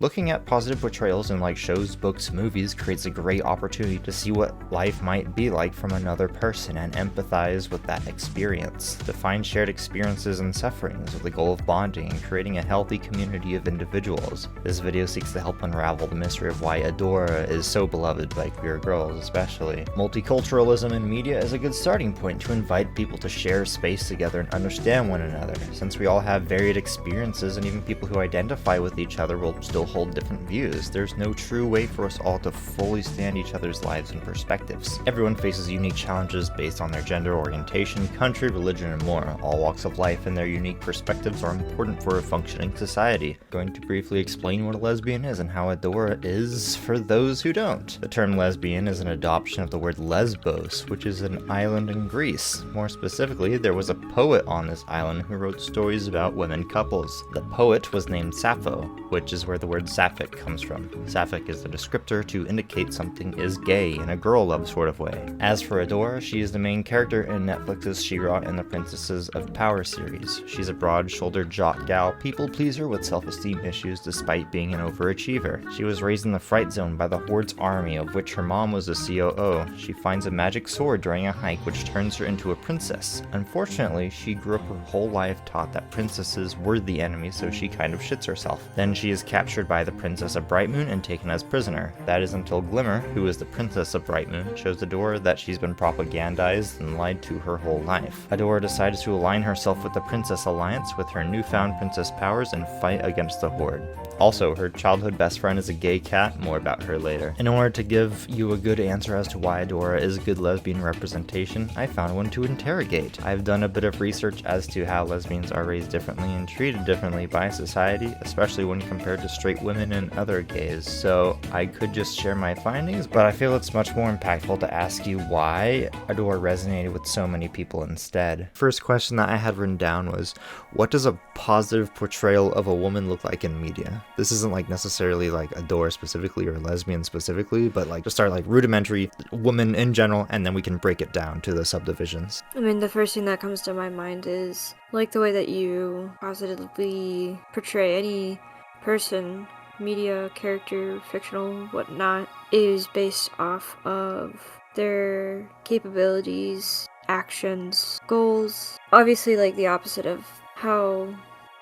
Looking at positive portrayals in shows, books, movies creates a great opportunity to see what life might be like from another person and empathize with that experience, to find shared experiences and sufferings with the goal of bonding and creating a healthy community of individuals. This video seeks to help unravel the mystery of why Adora is so beloved by queer girls especially. Multiculturalism in media is a good starting point to invite people to share space together and understand one another, since we all have varied experiences and even people who identify with each other will still hold different views. There's no true way for us all to fully stand each other's lives and perspectives. Everyone faces unique challenges based on their gender orientation, country, religion, and more. All walks of life and their unique perspectives are important for a functioning society. I'm going to briefly explain what a lesbian is and how Adora is for those who don't. The term lesbian is an adoption of the word Lesbos, which is an island in Greece. More specifically, there was a poet on this island who wrote stories about women couples. The poet was named Sappho, which is where the word sapphic comes from. Sapphic is the descriptor to indicate something is gay in a girl love sort of way. As for Adora, she is the main character in Netflix's She-Ra and the Princesses of Power series. She's a broad-shouldered jock gal, people pleaser with self-esteem issues despite being an overachiever. She was raised in the Fright Zone by the Horde's army, of which her mom was the COO. She finds a magic sword during a hike which turns her into a princess. Unfortunately, she grew up her whole life taught that princesses were the enemy, so she kind of shits herself. Then she is captured by the Princess of Brightmoon and taken as prisoner. That is until Glimmer, who is the Princess of Brightmoon, shows Adora that she's been propagandized and lied to her whole life. Adora decides to align herself with the Princess Alliance with her newfound princess powers and fight against the Horde. Also, her childhood best friend is a gay cat, more about her later. In order to give you a good answer as to why Adora is a good lesbian representation, I found one to interrogate. I've done a bit of research as to how lesbians are raised differently and treated differently by society, especially when compared to straight women and other gays, so I could just share my findings, but I feel it's much more impactful to ask you why Adora resonated with so many people instead. First question that I had written down was, what does a positive portrayal of a woman look like in media? This isn't necessarily Adora specifically or lesbian specifically, but just start rudimentary women in general, and then we can break it down to the subdivisions. I mean, the first thing that comes to my mind is the way that you positively portray any person, media, character, fictional, whatnot, is based off of their capabilities, actions, goals. Obviously, the opposite of how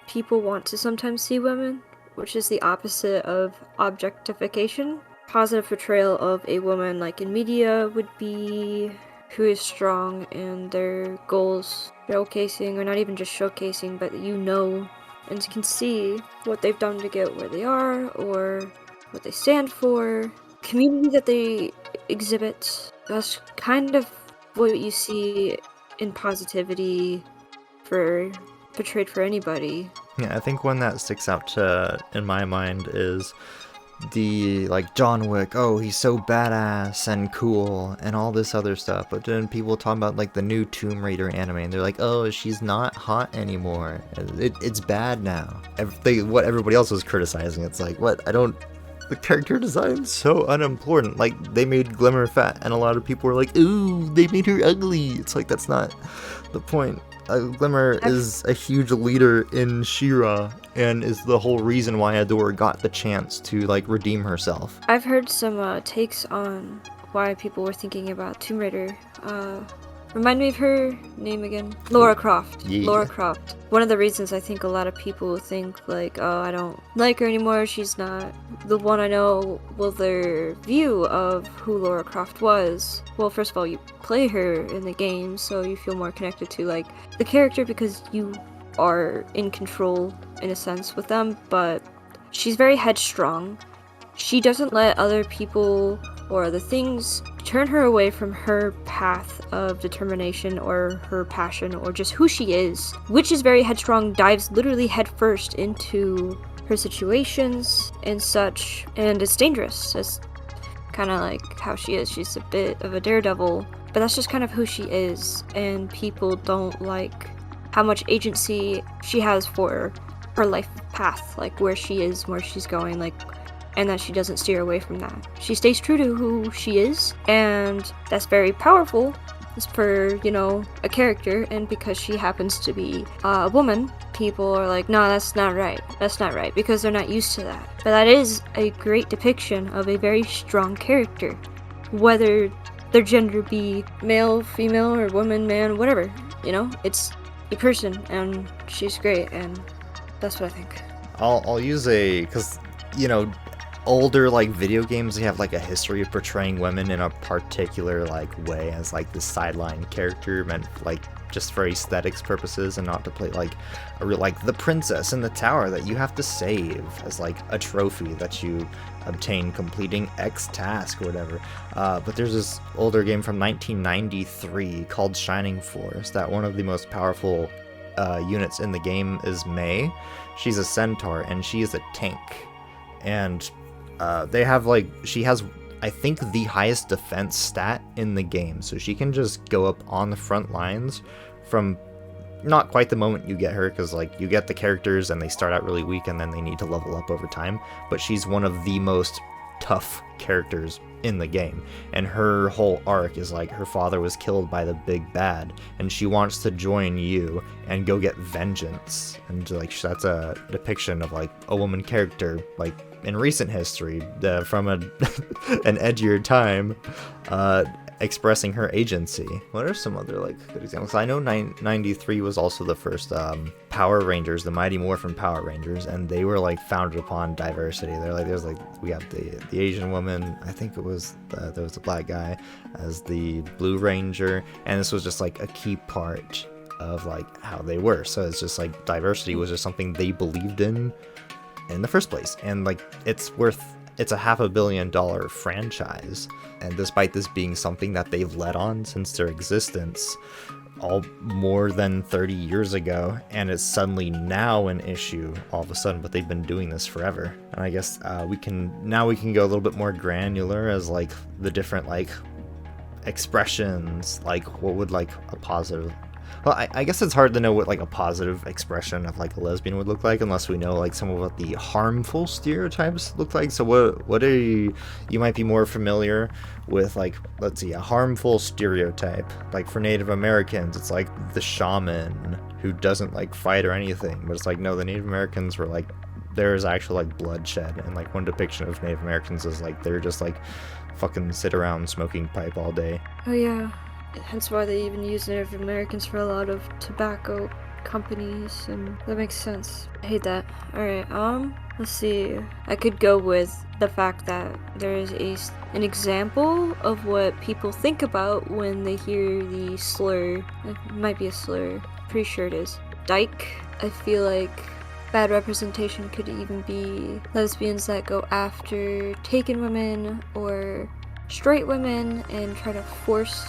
people want to sometimes see women, which is the opposite of objectification. Positive portrayal of a woman, in media, would be who is strong in their goals, showcasing, or not even just showcasing, but and can see what they've done to get where they are, or what they stand for, community that they exhibit. That's kind of what you see in positivity portrayed for anybody. Yeah, I think one that sticks out in my mind is the John Wick, oh, he's so badass and cool and all this other stuff, but then people talk about the new Tomb Raider anime and they're like, oh, she's not hot anymore, it's bad now. What everybody else was criticizing, it's the character design's so unimportant. They made Glimmer fat and a lot of people were like, ooh, they made her ugly. It's that's not the point. Glimmer is a huge leader in She-Ra and is the whole reason why Adora got the chance to redeem herself. I've heard some takes on why people were thinking about Tomb Raider. Remind me of her name again. Lara Croft. Yeah. Lara Croft. One of the reasons I think a lot of people think oh, I don't like her anymore, she's not the one I know. Well, their view of who Lara Croft was, well, first of all, you play her in the game, so you feel more connected to the character because you are in control in a sense with them, but she's very headstrong. She doesn't let other people or other things turn her away from her path of determination or her passion or just who she is, which is very headstrong, dives literally headfirst into her situations and such, and it's dangerous. It's kind of how she is. She's a bit of a daredevil, but that's just kind of who she is, and people don't like how much agency she has for her life path, where she is, where she's going, and that she doesn't steer away from that. She stays true to who she is, and that's very powerful for, a character, and because she happens to be a woman, people are like, no, that's not right. That's not right, because they're not used to that. But that is a great depiction of a very strong character, whether their gender be male, female, or woman, man, whatever. You know, it's a person, and she's great, and that's what I think. I'll use because you know, older like video games, they have like a history of portraying women in a particular like way as like this sideline character meant like just for aesthetics purposes and not to play like a real like the princess in the tower that you have to save as like a trophy that you obtain completing X task or whatever. But there's this older game from 1993 called Shining Force that one of the most powerful units in the game is May. She's a centaur and she is a tank, and they have like, she has I think the highest defense stat in the game, so she can just go up on the front lines from not quite the moment you get her, because like you get the characters and they start out really weak and then they need to level up over time, but she's one of the most tough characters in the game, and her whole arc is like her father was killed by the big bad and she wants to join you and go get vengeance, and like that's a depiction of like a woman character like in recent history from an edgier time, expressing her agency. What are some other like good examples? I know 93 was also the first Power Rangers, the Mighty Morphin Power Rangers, and they were like founded upon diversity. They're like, there's like, we have the Asian woman, I think it was there was a black guy as the Blue Ranger, and this was just like a key part of like how they were. So it's just like diversity was just something they believed in the first place, and like it's a $500 million franchise, and despite this being something that they've led on since their existence all more than 30 years ago, and it's suddenly now an issue all of a sudden, but they've been doing this forever. And I guess we can go a little bit more granular as like the different like expressions, like what would like a positive, well, I guess it's hard to know what like a positive expression of like a lesbian would look like unless we know like some of what the harmful stereotypes look like. So what are you might be more familiar with, like, let's see, a harmful stereotype like for Native Americans, it's like the shaman who doesn't like fight or anything, but it's like, no, the Native Americans were like, there's actual like bloodshed, and like one depiction of Native Americans is like they're just like fucking sit around smoking pipe all day. Oh yeah. Hence why they even use Native Americans for a lot of tobacco companies, and that makes sense. I hate that. Alright, let's see. I could go with the fact that there is an example of what people think about when they hear the slur. It might be a slur. Pretty sure it is. Dyke. I feel like bad representation could even be lesbians that go after taken women or straight women and try to force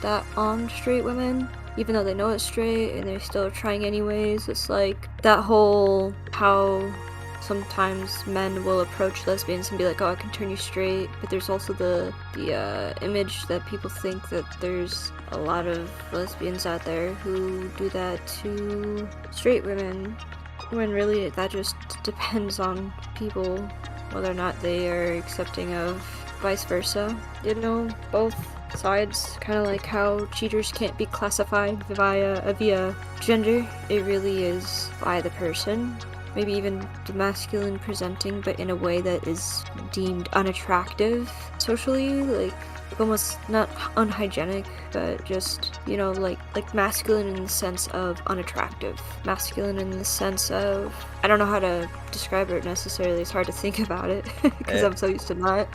that on straight women, even though they know it's straight and they're still trying anyways. It's like that whole how sometimes men will approach lesbians and be like, oh, I can turn you straight, but there's also the image that people think that there's a lot of lesbians out there who do that to straight women, when really that just depends on people, whether or not they are accepting of vice versa. You know, both sides, kind of like how cheaters can't be classified via gender. It really is by the person, maybe even the masculine presenting, but in a way that is deemed unattractive socially, like almost not unhygienic, but just, you know, like masculine in the sense of unattractive, masculine in the sense of, I don't know how to describe it necessarily, it's hard to think about it because I'm so used to not.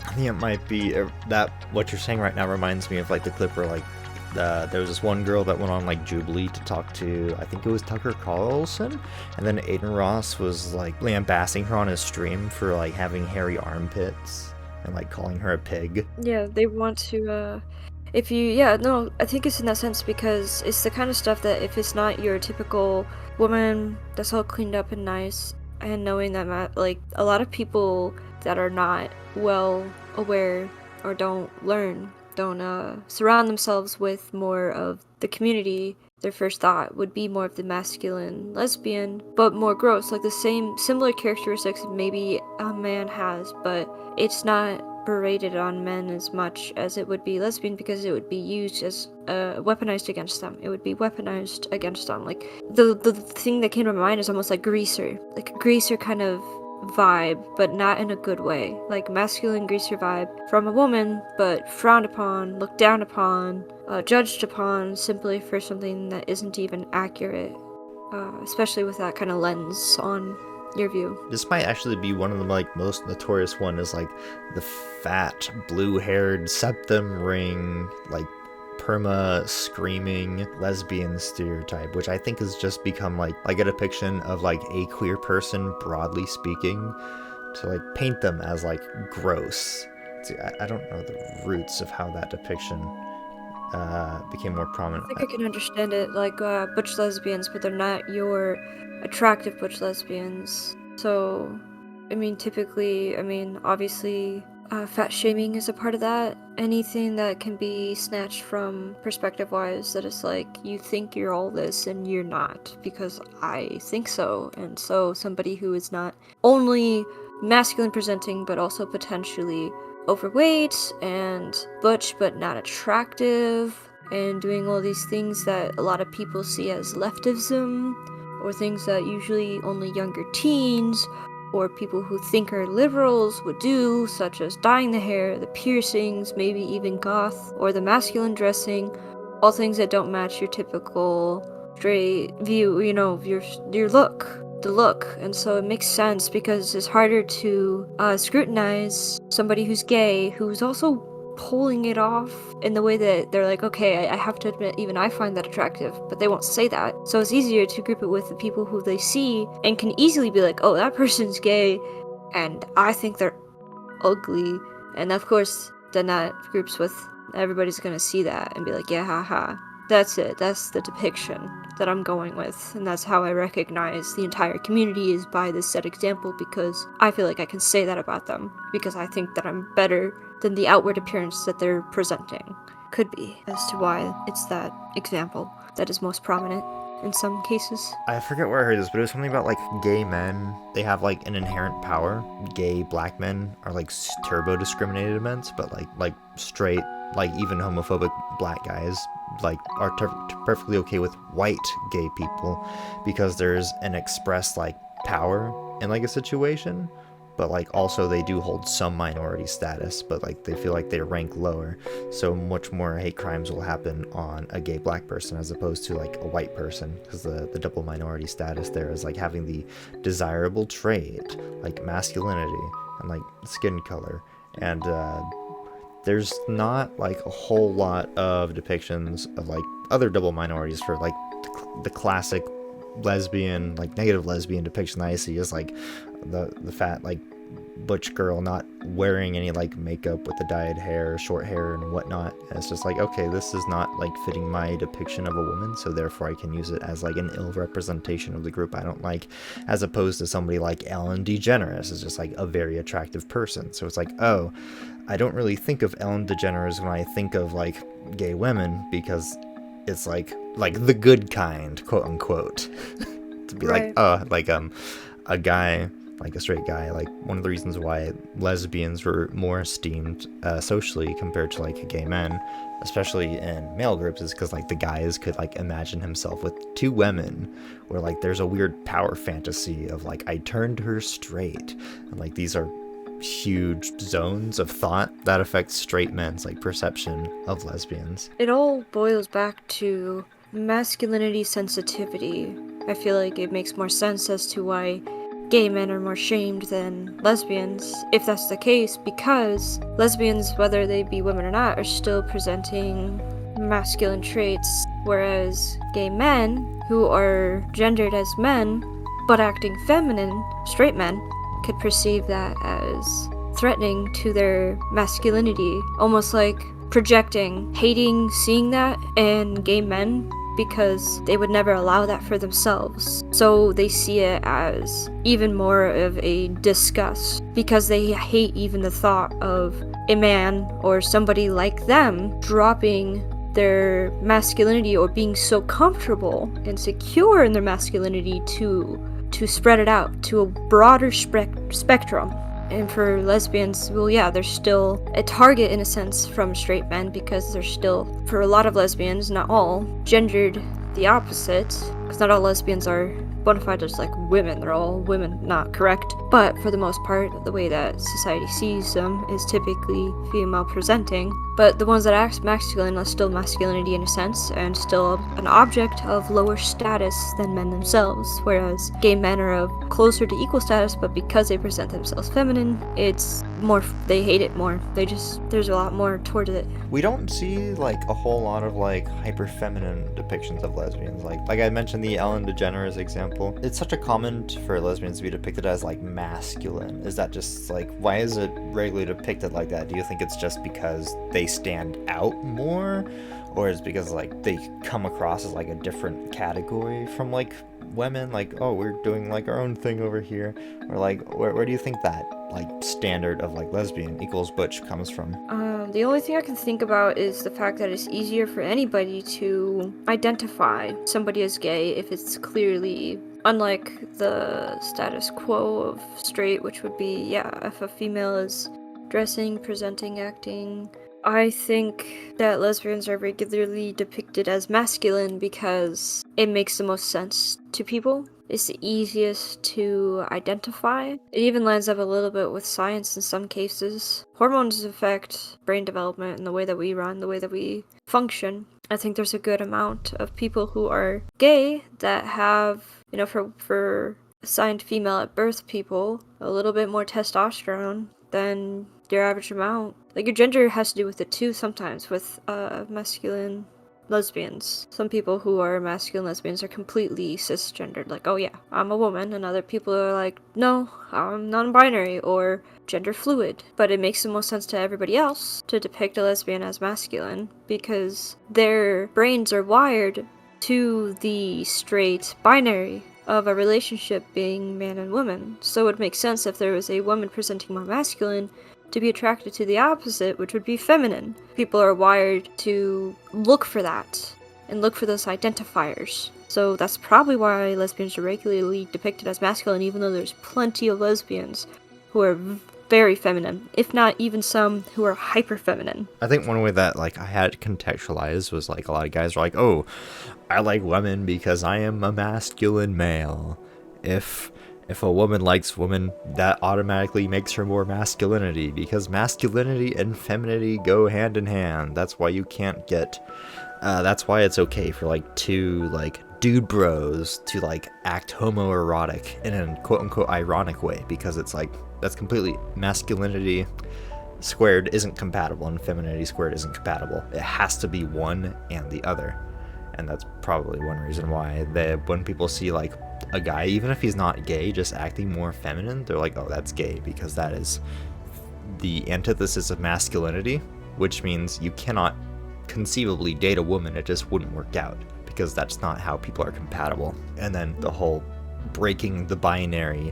I think it might be that what you're saying right now reminds me of like the clip where like there was this one girl that went on like Jubilee to talk to, I think it was Tucker Carlson, and then Aiden Ross was like lambasting her on his stream for like having hairy armpits and like calling her a pig. Yeah, they want to I think it's in that sense, because it's the kind of stuff that if it's not your typical woman that's all cleaned up and nice, and knowing that like a lot of people that are not well aware or don't surround themselves with more of the community, their first thought would be more of the masculine lesbian, but more gross, like the same similar characteristics maybe a man has, but it's not berated on men as much as it would be lesbian, because it would be used as weaponized against them. It would be weaponized against them. Like the thing that came to my mind is almost like greaser, like a greaser kind of vibe, but not in a good way. Like masculine greaser vibe from a woman, but frowned upon, looked down upon, judged upon simply for something that isn't even accurate. Especially with that kind of lens on your view. This might actually be one of the like most notorious one, is like the fat, blue-haired, septum ring, like perma screaming lesbian stereotype, which I think has just become like a depiction of like a queer person, broadly speaking, to like paint them as like gross. See, I don't know the roots of how that depiction became more prominent. I think I can understand it, like butch lesbians, but they're not your attractive butch lesbians. So, I mean, typically, obviously, fat shaming is a part of that. Anything that can be snatched from perspective-wise, that is like, you think you're all this and you're not, because I think so. And so somebody who is not only masculine presenting, but also potentially overweight and butch but not attractive, and doing all these things that a lot of people see as leftism, or things that usually only younger teens or people who think are liberals would do, such as dyeing the hair, the piercings, maybe even goth, or the masculine dressing, all things that don't match your typical straight view, your look. The look. And so it makes sense, because it's harder to scrutinize somebody who's gay, who's also pulling it off in the way that they're like, okay, I have to admit, even I find that attractive, but they won't say that. So it's easier to group it with the people who they see and can easily be like, oh, that person's gay and I think they're ugly. And of course, then that groups with, everybody's gonna see that and be like, yeah, haha. That's it. That's the depiction that I'm going with, and that's how I recognize the entire community, is by this set example, because I feel like I can say that about them, because I think that I'm better than the outward appearance that they're presenting. Could be, as to why it's that example that is most prominent in some cases. I forget where I heard this, but it was something about like gay men, they have like an inherent power. Gay black men are like turbo discriminated against, but like straight, like even homophobic black guys like are perfectly okay with white gay people, because there's an expressed like power in like a situation, but like also they do hold some minority status, but like they feel like they rank lower, so much more hate crimes will happen on a gay black person as opposed to like a white person, because the double minority status there is like having the desirable trait like masculinity and like skin color. And there's not like a whole lot of depictions of like other double minorities for like the classic lesbian, like negative lesbian depiction that I see is like the fat like butch girl not wearing any like makeup with the dyed hair, short hair and whatnot. And it's just like, okay, this is not like fitting my depiction of a woman, so therefore I can use it as like an ill representation of the group I don't like, as opposed to somebody like Ellen DeGeneres is just like a very attractive person. So it's like, oh, I don't really think of Ellen DeGeneres when I think of like gay women, because it's like the good kind, quote unquote. To be Right. like a guy, like a straight guy, like one of the reasons why lesbians were more esteemed socially compared to like gay men, especially in male groups, is because like the guys could like imagine himself with two women, where like there's a weird power fantasy of like, I turned her straight, and like these are huge zones of thought that affect straight men's like perception of lesbians. It all boils back to masculinity sensitivity. I feel like it makes more sense as to why gay men are more shamed than lesbians, if that's the case, because lesbians, whether they be women or not, are still presenting masculine traits, whereas gay men, who are gendered as men, but acting feminine, straight men, could perceive that as threatening to their masculinity, almost like projecting, hating seeing that in gay men, because they would never allow that for themselves. So they see it as even more of a disgust, because they hate even the thought of a man or somebody like them dropping their masculinity, or being so comfortable and secure in their masculinity to spread it out to a broader spectrum. And for lesbians, well, yeah, they're still a target in a sense from straight men because they're still, for a lot of lesbians, not all, gendered the opposite. Because not all lesbians are bona fide as like women, they're all women, not correct. But for the most part, the way that society sees them is typically female presenting. But the ones that act masculine are still masculinity in a sense, and still an object of lower status than men themselves, whereas gay men are of closer to equal status, but because they present themselves feminine, it's more, they hate it more. There's a lot more toward it. We don't see like a whole lot of like hyper feminine depictions of lesbians. Like I mentioned the Ellen DeGeneres example. It's such a common for lesbians to be depicted as like masculine. Is that just like, why is it regularly depicted like that? Do you think it's just because they stand out more, or is it because like they come across as like a different category from like women, like, oh, we're doing like our own thing over here, or like where do you think that like standard of like lesbian equals butch comes from? The only thing I can think about is the fact that it's easier for anybody to identify somebody as gay if it's clearly, unlike the status quo of straight, which would be, yeah, if a female is dressing, presenting, acting. I think that lesbians are regularly depicted as masculine because it makes the most sense to people. It's the easiest to identify. It even lines up a little bit with science in some cases. Hormones affect brain development and the way that we run, the way that we function. I think there's a good amount of people who are gay that have, for assigned female at birth people, a little bit more testosterone than your average amount. Like, your gender has to do with it too sometimes, with masculine lesbians. Some people who are masculine lesbians are completely cisgendered, like, oh yeah, I'm a woman, and other people are like, no, I'm non-binary or gender fluid. But it makes the most sense to everybody else to depict a lesbian as masculine because their brains are wired to the straight binary of a relationship being man and woman. So it would make sense if there was a woman presenting more masculine to be attracted to the opposite, which would be feminine. People are wired to look for that and look for those identifiers. So that's probably why lesbians are regularly depicted as masculine, even though there's plenty of lesbians who are very feminine, if not even some who are hyper feminine. I think one way that like I had contextualized was like a lot of guys are like, oh, I like women because I am a masculine male. If a woman likes women, that automatically makes her more masculinity, because masculinity and femininity go hand in hand. That's why you can't get, that's why it's okay for like two like dude bros to like act homoerotic in a quote unquote ironic way, because it's like, that's completely, masculinity squared isn't compatible and femininity squared isn't compatible. It has to be one and the other. And that's probably one reason why when people see like a guy, even if he's not gay, just acting more feminine, they're like, oh, that's gay, because that is the antithesis of masculinity, which means you cannot conceivably date a woman. It just wouldn't work out, because that's not how people are compatible. And then the whole breaking the binary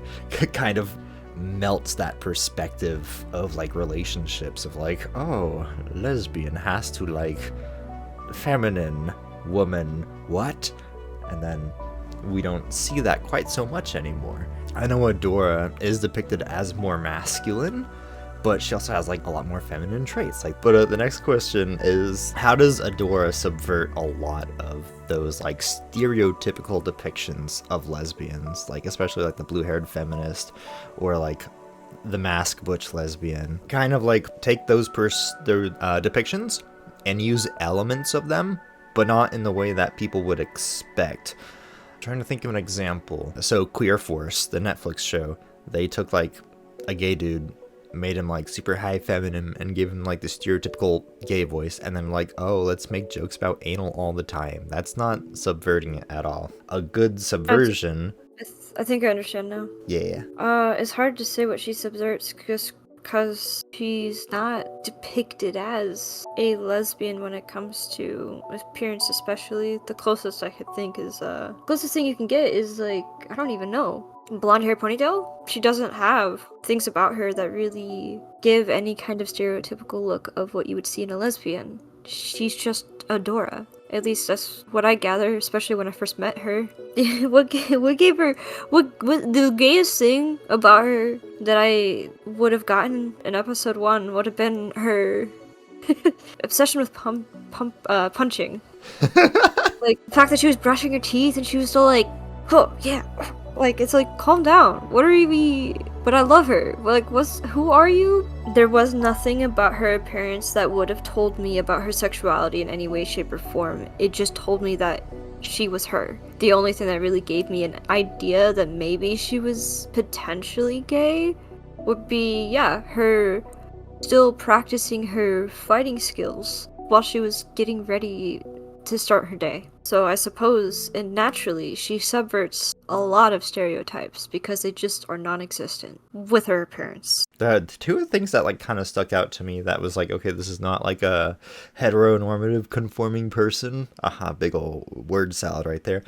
kind of melts that perspective of like relationships of like, oh, lesbian has to like feminine woman, what? And then we don't see that quite so much anymore. I know Adora is depicted as more masculine, but she also has like a lot more feminine traits. But the next question is, how does Adora subvert a lot of those like stereotypical depictions of lesbians, like especially like the blue-haired feminist or like the mask butch lesbian? Kind of like take those depictions and use elements of them, but not in the way that people would expect. I'm trying to think of an example. So Queer Force, the Netflix show, they took like a gay dude, made him like super high feminine and gave him like the stereotypical gay voice, and then like, oh, let's make jokes about anal all the time. That's not subverting it at all. A good subversion. I think I understand now. Yeah. It's hard to say what she subverts because she's not depicted as a lesbian when it comes to appearance, especially. The closest I could think is, closest thing you can get is like, I don't even know. Blonde hair ponytail? She doesn't have things about her that really give any kind of stereotypical look of what you would see in a lesbian. She's just Adora. At least that's what I gather, especially when I first met her. what gave her what the gayest thing about her that I would have gotten in episode 1 would have been her obsession with punching. Like the fact that she was brushing her teeth and she was still like, oh yeah, like it's like calm down. What are we? But I love her. Like, who are you? There was nothing about her appearance that would have told me about her sexuality in any way, shape, or form. It just told me that she was her. The only thing that really gave me an idea that maybe she was potentially gay would be, yeah, her still practicing her fighting skills while she was getting ready to start her day. So I suppose, and naturally, she subverts a lot of stereotypes because they just are non-existent with her appearance. The two things that like kind of stuck out to me that was like, okay, this is not like a heteronormative conforming person. Aha, big ol' word salad right there.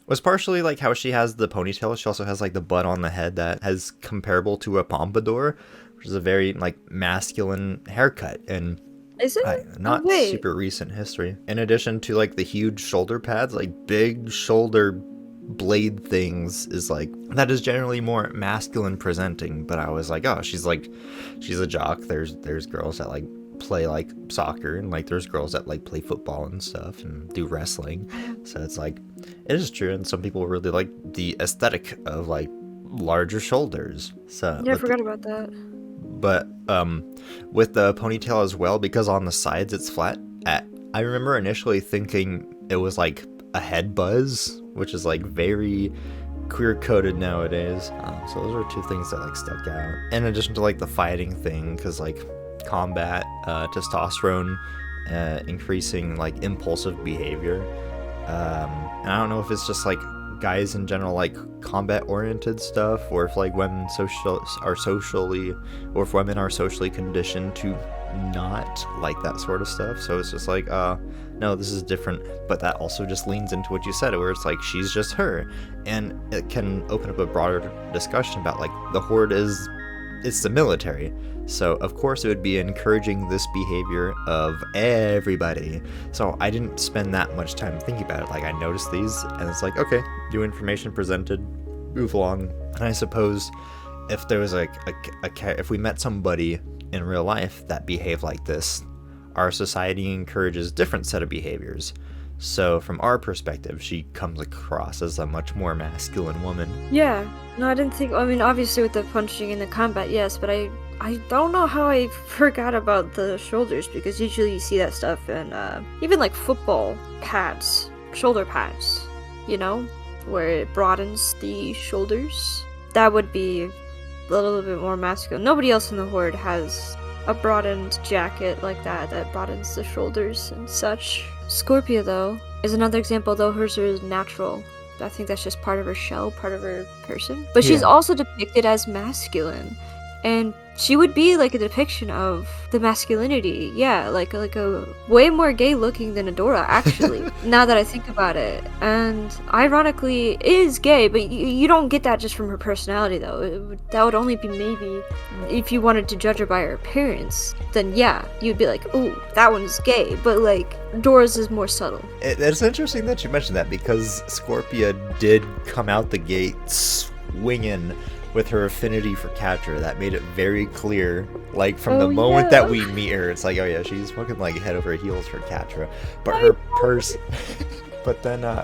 Was partially like how she has the ponytail. She also has like the bun on the head that has comparable to a pompadour, which is a very like masculine haircut. And is it? Not super recent history. In addition to like the huge shoulder pads, like big shoulder blade things is like, that is generally more masculine presenting. But I was like, oh, she's a jock. There's girls that like play like soccer, and like there's girls that like play football and stuff and do wrestling. So it's like, it is true. And some people really like the aesthetic of like larger shoulders. So yeah, I forgot about that. But with the ponytail as well, because on the sides it's flat. I remember initially thinking it was like a head buzz, which is like very queer coded nowadays. So those are two things that like stuck out. In addition to like the fighting thing, because like combat, testosterone, increasing like impulsive behavior. And I don't know if it's just like guys in general like combat oriented stuff, or if like women are socially conditioned to not like that sort of stuff. So it's just like no, this is different. But that also just leans into what you said, where it's like she's just her, and it can open up a broader discussion about like the Horde it's the military. So of course it would be encouraging this behavior of everybody. So I didn't spend that much time thinking about it. Like I noticed these and it's like, okay, new information presented, move along. And I suppose if there was if we met somebody in real life that behaved like this, our society encourages different set of behaviors. So from our perspective, she comes across as a much more masculine woman. Yeah. No, I didn't think, I mean, obviously with the punching and the combat, yes, but I don't know how I forgot about the shoulders, because usually you see that stuff in, even like football pads, shoulder pads, you know, where it broadens the shoulders. That would be a little bit more masculine. Nobody else in the Horde has a broadened jacket like that broadens the shoulders and such. Scorpia, though, is another example, though hers is natural. I think that's just part of her shell, part of her person. But she's also depicted as masculine. And she would be like a depiction of the masculinity. Yeah, like a way more gay looking than Adora, actually, now that I think about it. And ironically is gay, but you don't get that just from her personality, though. That would only be maybe if you wanted to judge her by her appearance. Then yeah, you'd be like, ooh, that one is gay. But like, Adora's is more subtle. It's interesting that you mentioned that, because Scorpia did come out the gate swinging with her affinity for Catra. That made it very clear, like from the moment that we meet her, it's like, oh yeah, she's fucking like head over heels for Catra. But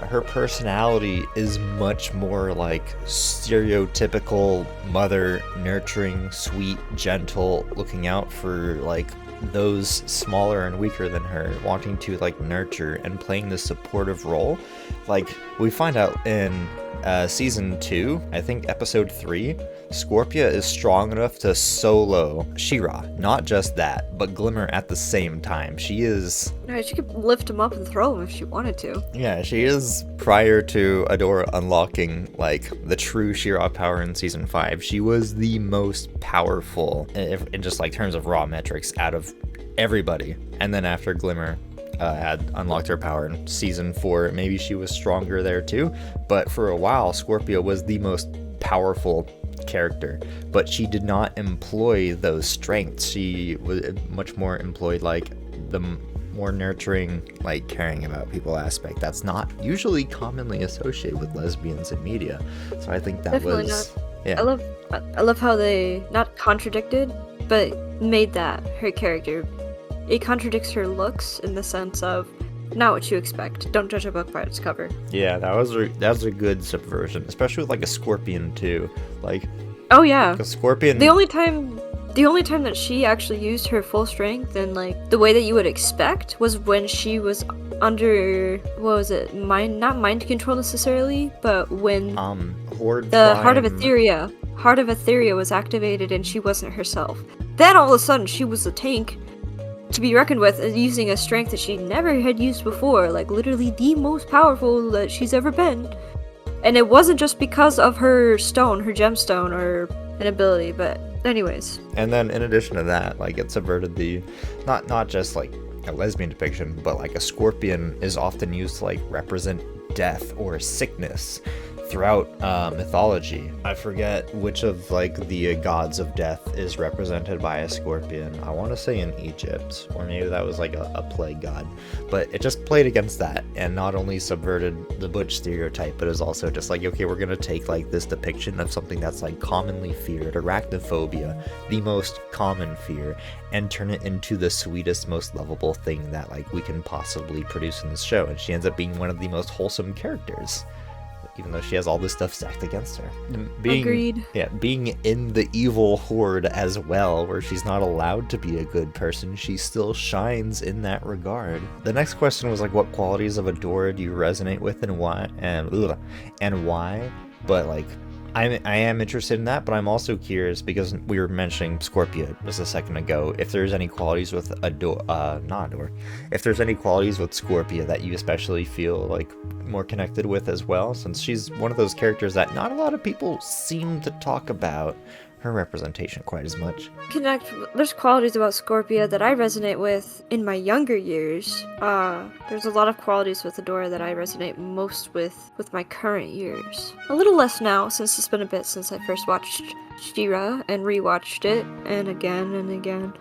her personality is much more like stereotypical mother, nurturing, sweet, gentle, looking out for like those smaller and weaker than her, wanting to like nurture and playing this supportive role. Like we find out in season 2, I think episode 3, Scorpia is strong enough to solo She-Ra. Not just that, but Glimmer at the same time. She could lift him up and throw him if she wanted to. Yeah, she is, prior to Adora unlocking like the true She-Ra power in season 5, she was the most powerful in just like terms of raw metrics out of everybody. And then after Glimmer had unlocked her power in season 4, maybe she was stronger there too, but for a while Scorpia was the most powerful character, but she did not employ those strengths. She was much more employed like the more nurturing, like caring about people aspect that's not usually commonly associated with lesbians in media. So I think that Definitely was not. yeah. I love how they not contradicted, but made that her character. It contradicts her looks in the sense of not what you expect. Don't judge a book by its cover. Yeah, that was a good subversion, especially with like a scorpion too. Like, oh yeah, a scorpion. The only time that she actually used her full strength and like the way that you would expect was when she was under, what was it, not mind control necessarily, but when Horde the Prime. Heart of Etheria was activated and she wasn't herself. Then all of a sudden she was a tank to be reckoned with, using a strength that she never had used before, like literally the most powerful that she's ever been. And it wasn't just because of her stone, her gemstone, or an ability, but anyways. And then in addition to that, like it subverted the, not just like a lesbian depiction, but like a scorpion is often used to like represent death or sickness throughout mythology. I forget which of like the gods of death is represented by a scorpion. I want to say in Egypt, or maybe that was like a plague god. But it just played against that and not only subverted the butch stereotype, but is also just like, okay, we're gonna take like this depiction of something that's like commonly feared, arachnophobia, the most common fear, and turn it into the sweetest, most lovable thing that like we can possibly produce in this show. And she ends up being one of the most wholesome characters, even though she has all this stuff stacked against her. Agreed. Yeah, being in the evil horde as well, where she's not allowed to be a good person, she still shines in that regard. The next question was like, what qualities of Adora do you resonate with and why? And why? But like, I am interested in that, but I'm also curious because we were mentioning Scorpia just a second ago. If there's any qualities with if there's any qualities with Scorpia that you especially feel like more connected with as well, since she's one of those characters that not a lot of people seem to talk about her representation quite as much. There's qualities about Scorpia that I resonate with in my younger years. There's a lot of qualities with Adora that I resonate most with my current years. A little less now, since it's been a bit since I first watched She-Ra and rewatched it, and again and again.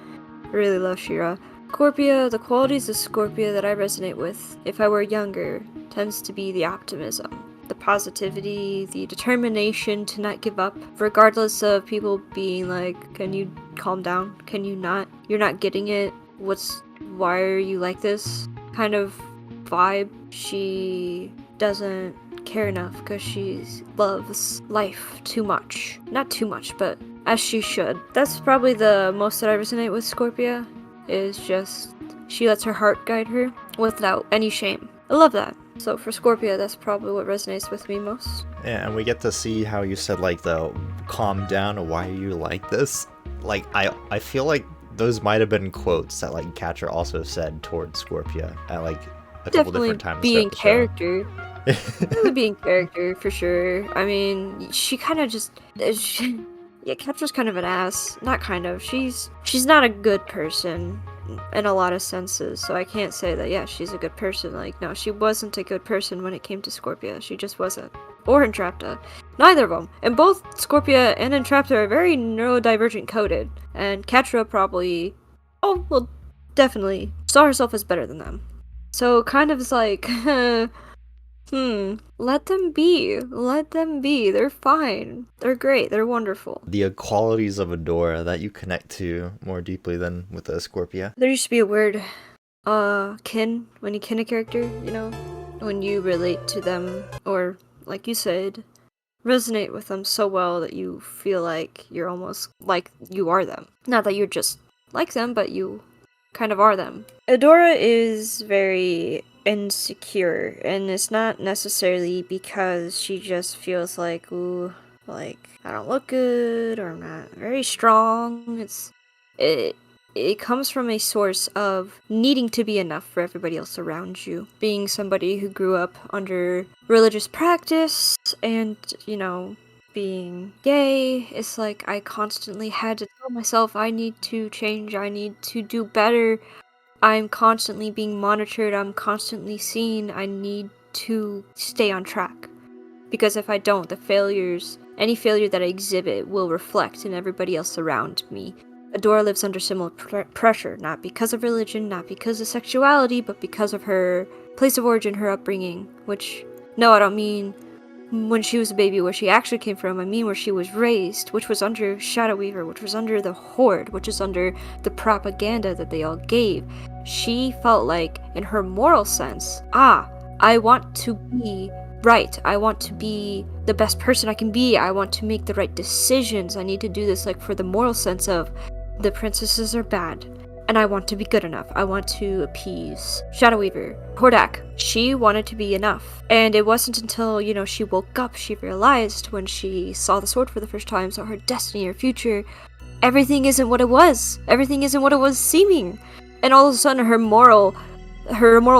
I really love She-Ra. Scorpia, the qualities of Scorpia that I resonate with, if I were younger, tends to be the optimism, the positivity, the determination to not give up, regardless of people being like, can you calm down? Can you not? You're not getting it. Why are you like this? Kind of vibe. She doesn't care enough because she loves life too much. Not too much, but as she should. That's probably the most that I resonate with Scorpia, is just she lets her heart guide her without any shame. I love that. So for Scorpia, that's probably what resonates with me most. Yeah, and we get to see how you said like the calm down or why are you like this? Like I feel like those might have been quotes that like Catcher also said towards Scorpia at like a couple different times. Being character. Definitely being character for sure. I mean, she kind of just yeah, Catcher's kind of an ass. Not kind of. She's not a good person in a lot of senses, so I can't say that, yeah, she's a good person. Like, no, she wasn't a good person when it came to Scorpia. She just wasn't. Or Entrapta. Neither of them. And both Scorpia and Entrapta are very neurodivergent coded, and Catra probably, definitely saw herself as better than them. So kind of is like, let them be. Let them be. They're fine. They're great. They're wonderful. The qualities of Adora that you connect to more deeply than with a Scorpia. There used to be a word, kin, when you kin a character, you know? When you relate to them, or, like you said, resonate with them so well that you feel like you're almost like you are them. Not that you're just like them, but you kind of are them. Adora is very insecure, and it's not necessarily because she just feels like, ooh, like, I don't look good, or I'm not very strong. It comes from a source of needing to be enough for everybody else around you. Being somebody who grew up under religious practice and, you know, being gay, it's like I constantly had to tell myself I need to change, I need to do better. I'm constantly being monitored, I'm constantly seen, I need to stay on track. Because if I don't, any failure that I exhibit will reflect in everybody else around me. Adora lives under similar pressure, not because of religion, not because of sexuality, but because of her place of origin, her upbringing, which, no, I don't mean when she was a baby where she actually came from. I mean where she was raised, which was under Shadow Weaver, which was under the Horde, which is under the propaganda that they all gave. She felt like, in her moral sense, I want to be right. I want to be the best person I can be. I want to make the right decisions. I need to do this, like, for the moral sense of the princesses are bad, and I want to be good enough. I want to appease Shadow Weaver. Hordak, she wanted to be enough. And it wasn't until, she woke up, she realized when she saw the sword for the first time, saw her destiny, her future, everything isn't what it was. Everything isn't what it was seeming. And all of a sudden her moral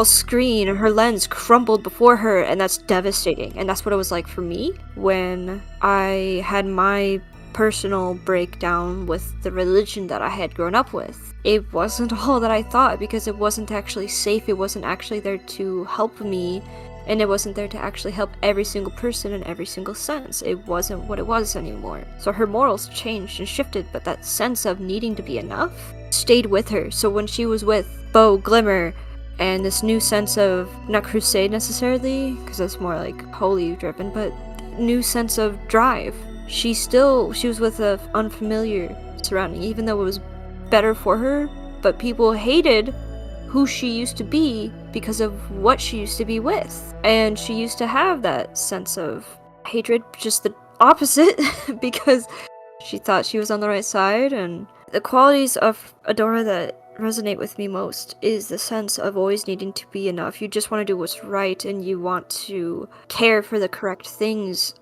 screen, her lens crumbled before her, and that's devastating. And that's what it was like for me when I had my personal breakdown with the religion that I had grown up with. It wasn't all that I thought, because it wasn't actually safe, it wasn't actually there to help me, and it wasn't there to actually help every single person in every single sense. It wasn't what it was anymore. So her morals changed and shifted, but that sense of needing to be enough stayed with her. So when she was with Bo Glimmer, and this new sense of, not crusade necessarily, because that's more like holy driven, but new sense of drive. She was with an unfamiliar surrounding, even though it was better for her, but people hated who she used to be because of what she used to be with. And she used to have that sense of hatred, just the opposite, because she thought she was on the right side. And the qualities of Adora that resonate with me most is the sense of always needing to be enough. You just want to do what's right, and you want to care for the correct things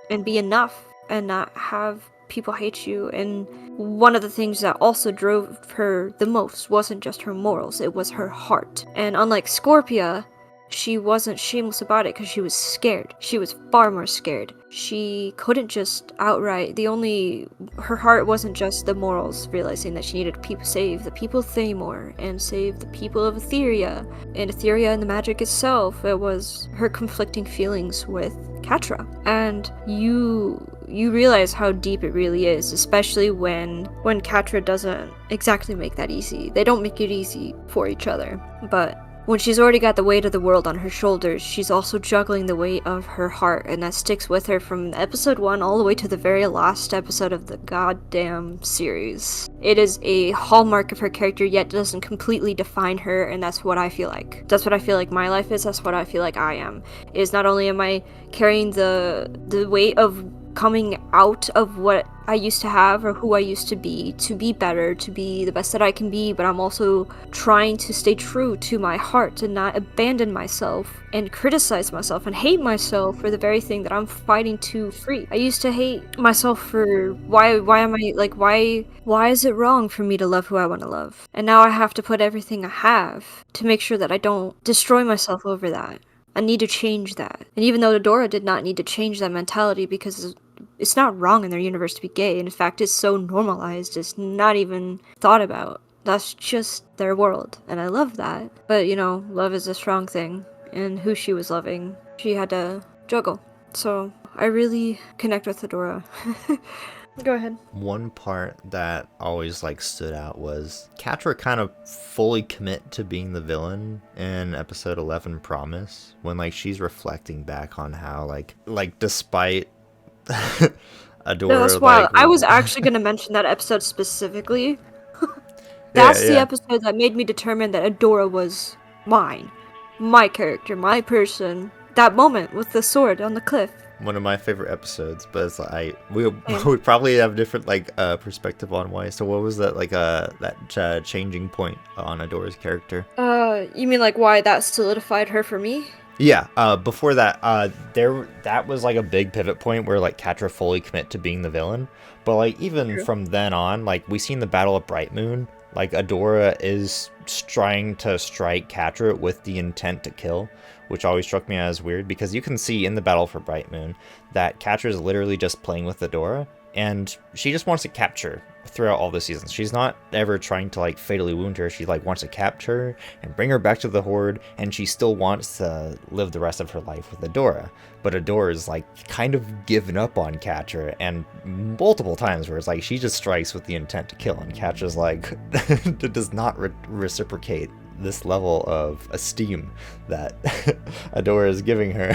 and be enough and not have people hate you. And one of the things that also drove her the most wasn't just her morals, it was her heart. And unlike Scorpia, she wasn't shameless about it because she was scared. She was far more scared. She couldn't just outright, her heart wasn't just the morals, realizing that she needed to save the people of Thamor and save the people of Etheria, and Etheria and the magic itself. It was her conflicting feelings with Catra. And you realize how deep it really is, especially when Catra doesn't exactly make that easy. They don't make it easy for each other, but when she's already got the weight of the world on her shoulders, she's also juggling the weight of her heart, and that sticks with her from episode 1 all the way to the very last episode of the goddamn series. It is a hallmark of her character, yet doesn't completely define her, and that's what I feel like. That's what I feel like my life is, that's what I feel like I am. Is not only am I carrying the weight of coming out of what I used to have or who I used to be better, to be the best that I can be, but I'm also trying to stay true to my heart and not abandon myself and criticize myself and hate myself for the very thing that I'm fighting to free. I used to hate myself for why is it wrong for me to love who I want to love? And now I have to put everything I have to make sure that I don't destroy myself over that. I need to change that. And even though Adora did not need to change that mentality, because it's not wrong in their universe to be gay. In fact, it's so normalized, it's not even thought about. That's just their world, and I love that. But, love is a strong thing, and who she was loving, she had to juggle. So, I really connect with Adora. Go ahead. One part that always stood out was Catra kind of fully commit to being the villain in episode 11 Promise, when she's reflecting back on how despite Adora, no, that's wild. I was actually going to mention that episode specifically. That's the episode that made me determine that Adora was mine, my character, my person. That moment with the sword on the cliff. One of my favorite episodes, but it's we probably have different perspective on why. So what was that that changing point on Adora's character? You mean why that solidified her for me? Yeah. Before that, that was a big pivot point where Catra fully commit to being the villain. But even from then on, we seen the Battle of Bright Moon. Adora is trying to strike Catra with the intent to kill, which always struck me as weird, because you can see in the Battle for Bright Moon that Catra is literally just playing with Adora, and she just wants to capture throughout all the seasons. She's not ever trying to like fatally wound her. She like wants to capture her and bring her back to the Horde, and she still wants to live the rest of her life with Adora. But Adora is like kind of given up on Catra, and multiple times where it's like she just strikes with the intent to kill, and Catra's like does not reciprocate this level of esteem that Adora is giving her.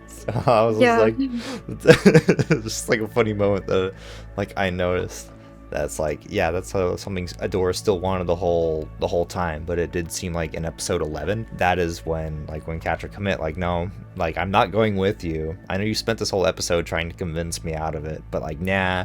So I was just like, it's just like a funny moment that like I noticed. That's like, yeah, that's something Adora still wanted the whole time, but it did seem like in episode 11, that is when Catra commit, like, no, like, I'm not going with you. I know you spent this whole episode trying to convince me out of it, but like, nah.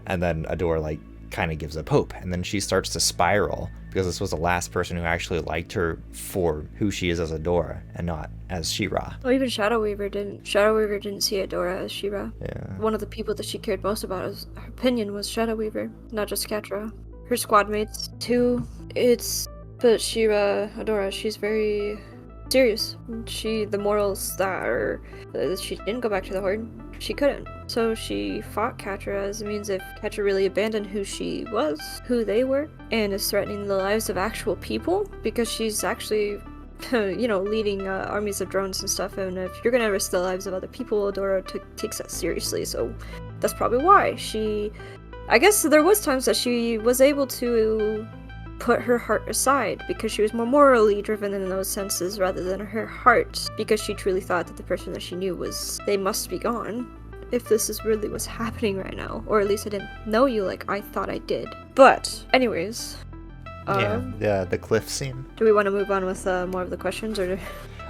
And then Adora like kind of gives up hope, and then she starts to spiral because this was the last person who actually liked her for who she is as Adora and not as She-Ra. Well, even Shadow Weaver didn't. Shadow Weaver didn't see Adora as She-Ra. Yeah. One of the people that she cared most about, her opinion, was Shadow Weaver, not just Catra. Her squad mates too. But She-Ra, Adora, she's very serious. The morals that are, she didn't go back to the Horde. She couldn't. So she fought Catra as a means if Catra really abandoned who she was, who they were, and is threatening the lives of actual people, because she's actually, leading armies of drones and stuff, and if you're gonna risk the lives of other people, Adora takes that seriously, so that's probably why I guess there was times that she was able to put her heart aside, because she was more morally driven in those senses rather than her heart, because she truly thought that the person that she knew they must be gone if this is really what's happening right now, or at least I didn't know you like I thought I did. But anyways, the cliff scene. Do we want to move on with more of the questions, or?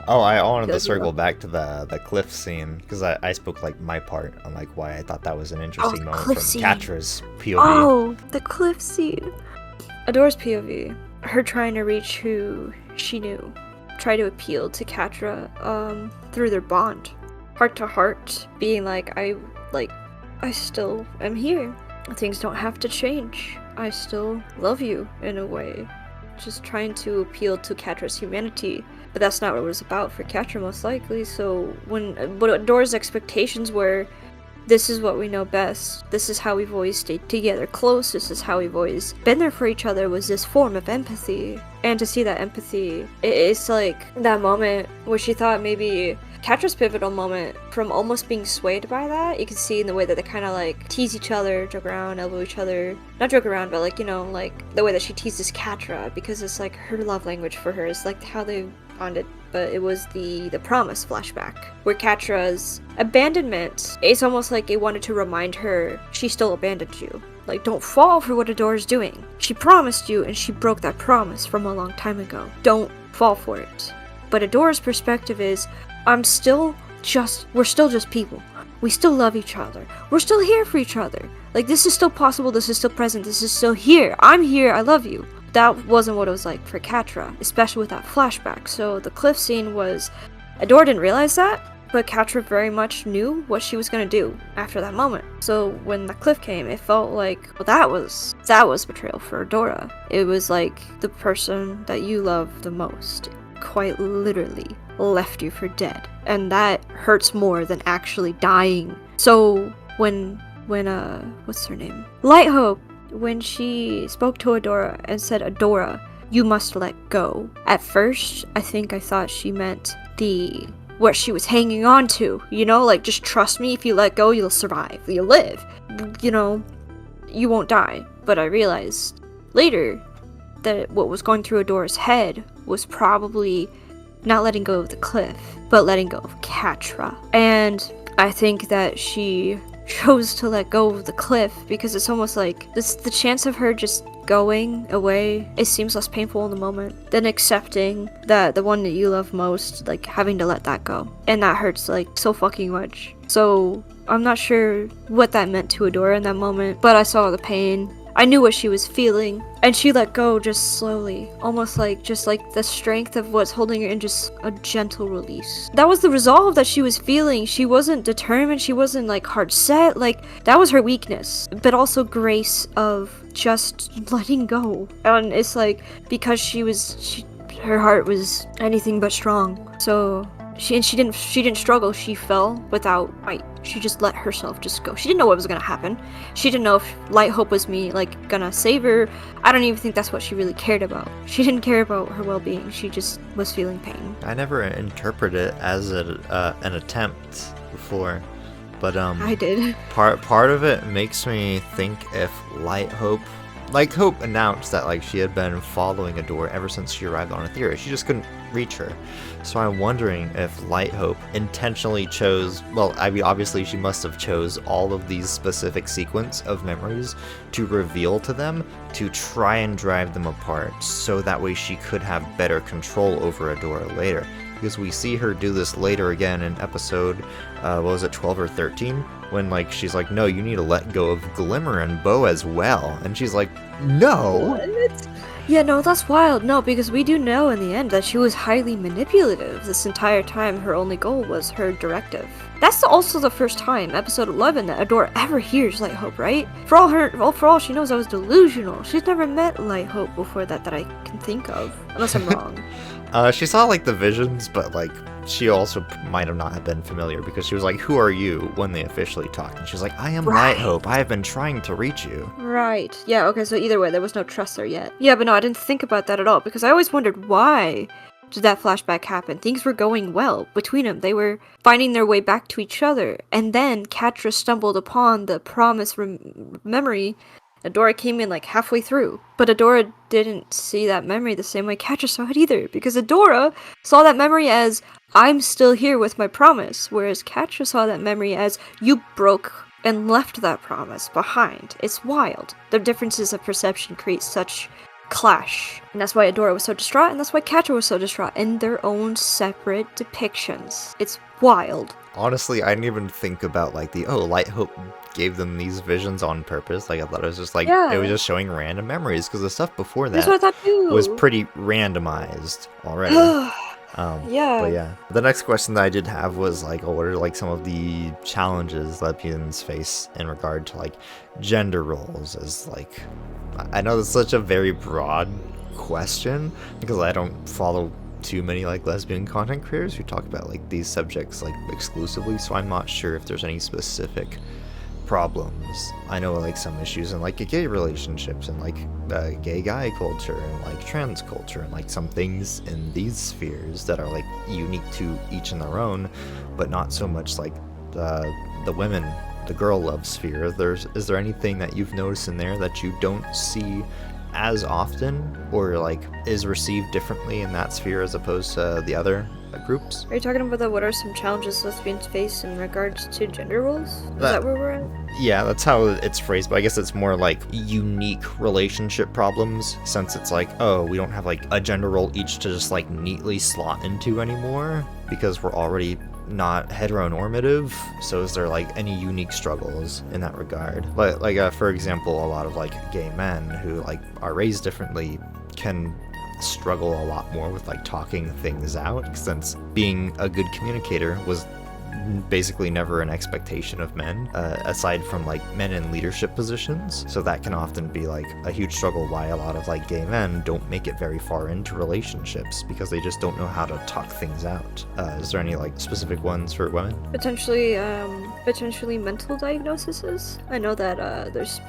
Oh, I wanted to circle back to the cliff scene, because I spoke like my part on like why I thought that was an interesting moment from Catra's POV. Oh, the cliff scene. Adora's POV, her trying to reach who she knew, try to appeal to Catra through their bond, heart to heart, being like, I still am here. Things don't have to change. I still love you in a way. Just trying to appeal to Catra's humanity. But that's not what it was about for Catra, most likely. So what Adora's expectations were, this is what we know best. This is how we've always stayed together close. This is how we've always been there for each other, was this form of empathy. And to see that empathy, it's like that moment where she thought maybe Catra's pivotal moment from almost being swayed by that. You can see in the way that they kind of like tease each other, joke around, elbow each other. Not joke around, but like, like the way that she teases Catra, because it's like her love language for her is like how they bonded. But it was the promise flashback, where Catra's abandonment, it's almost like it wanted to remind her she still abandoned you. Like, don't fall for what Adora's doing. She promised you, and she broke that promise from a long time ago. Don't fall for it. But Adora's perspective is, we're still just people. We still love each other. We're still here for each other. Like, this is still possible, this is still present, this is still here. I'm here, I love you. That wasn't what it was like for Catra, especially with that flashback. So the cliff scene was, Adora didn't realize that, but Catra very much knew what she was gonna do after that moment. So when the cliff came, it felt like, well, that was betrayal for Adora. It was like the person that you love the most quite literally left you for dead, and that hurts more than actually dying. So when what's her name? Light Hope, when she spoke to Adora and said, Adora, you must let go. At first, I thought she meant what she was hanging on to, like, just trust me, if you let go, you'll survive, you'll live, you won't die. But I realized later that what was going through Adora's head was probably not letting go of the cliff, but letting go of Catra. And I think that she chose to let go of the cliff because it's almost like the chance of her just going away, it seems less painful in the moment than accepting that the one that you love most, like, having to let that go. And that hurts, like, so fucking much. So I'm not sure what that meant to Adora in that moment, but I saw the pain. I knew what she was feeling, and she let go just slowly, almost like just like the strength of what's holding her in, just a gentle release. That was the resolve that she was feeling. She wasn't determined, she wasn't like hard set, like that was her weakness, but also grace of just letting go. And it's like, because her heart was anything but strong. So she didn't struggle, she fell without fight. She just let herself just go. She didn't know what was gonna happen. She didn't know if Light Hope was me, like, gonna save her. I don't even think that's what she really cared about. She didn't care about her well-being. She just was feeling pain. I never interpreted it as an attempt before, but I did. Part of it makes me think if Hope announced that like she had been following Adora ever since she arrived on Etheria. She just couldn't reach her. So I'm wondering if Light Hope intentionally chose, well, I mean, obviously she must have chose all of these specific sequence of memories to reveal to them to try and drive them apart, so that way she could have better control over Adora later. Because we see her do this later again in episode, what was it, 12 or 13? When, like, she's like, no, you need to let go of Glimmer and Bo as well. And she's like, no! Yeah, no, that's wild. No, because we do know in the end that she was highly manipulative. This entire time, her only goal was her directive. That's also the first time, episode 11, that Adora ever hears Light Hope, right? For all she knows, I was delusional. She's never met Light Hope before that I can think of, unless I'm wrong. She saw, like, the visions, but, like, she also might have not have been familiar, because she was like, who are you, when they officially talked. And she was like, I am Light Hope. I have been trying to reach you. Right. Yeah, okay, so either way, there was no trust there yet. Yeah, but no, I didn't think about that at all, because I always wondered why did that flashback happen. Things were going well between them. They were finding their way back to each other. And then Catra stumbled upon the promised memory. Adora came in like halfway through, but Adora didn't see that memory the same way Catra saw it either, because Adora saw that memory as, I'm still here with my promise, whereas Catra saw that memory as, you broke and left that promise behind. It's wild. The differences of perception create such clash, and that's why Adora was so distraught, and that's why Catra was so distraught, in their own separate depictions. It's wild. Honestly, I didn't even think about, like, Light Hope gave them these visions on purpose. Like, I thought it was just, like, it was just showing random memories, because the stuff before that That's what I thought too. was pretty randomized already. Yeah. But yeah. The next question that I did have was, like, what are, like, some of the challenges lesbians face in regard to, like, gender roles? As, like, I know that's such a very broad question, because I don't follow too many, like, lesbian content creators who talk about, like, these subjects, like, exclusively, so I'm not sure if there's any specific problems. I know, like, some issues in, like, gay relationships and, like, gay guy culture and, like, trans culture and, like, some things in these spheres that are, like, unique to each in their own, but not so much, like, the women, the girl love sphere. Is there anything that you've noticed in there that you don't see as often, or, like, is received differently in that sphere as opposed to the other groups? Are you talking about what are some challenges lesbians face in regards to gender roles? Is that where we're at? Yeah, that's how it's phrased, but I guess it's more like unique relationship problems, since it's like, oh, we don't have, like, a gender role each to just, like, neatly slot into anymore, because we're already not heteronormative. So is there, like, any unique struggles in that regard? Like, for example, a lot of, like, gay men who, like, are raised differently can struggle a lot more with, like, talking things out, since being a good communicator was basically never an expectation of men, aside from, like, men in leadership positions. So that can often be, like, a huge struggle why a lot of, like, gay men don't make it very far into relationships, because they just don't know how to talk things out. Is there any, like, specific ones for women? Potentially mental diagnoses. I know that there's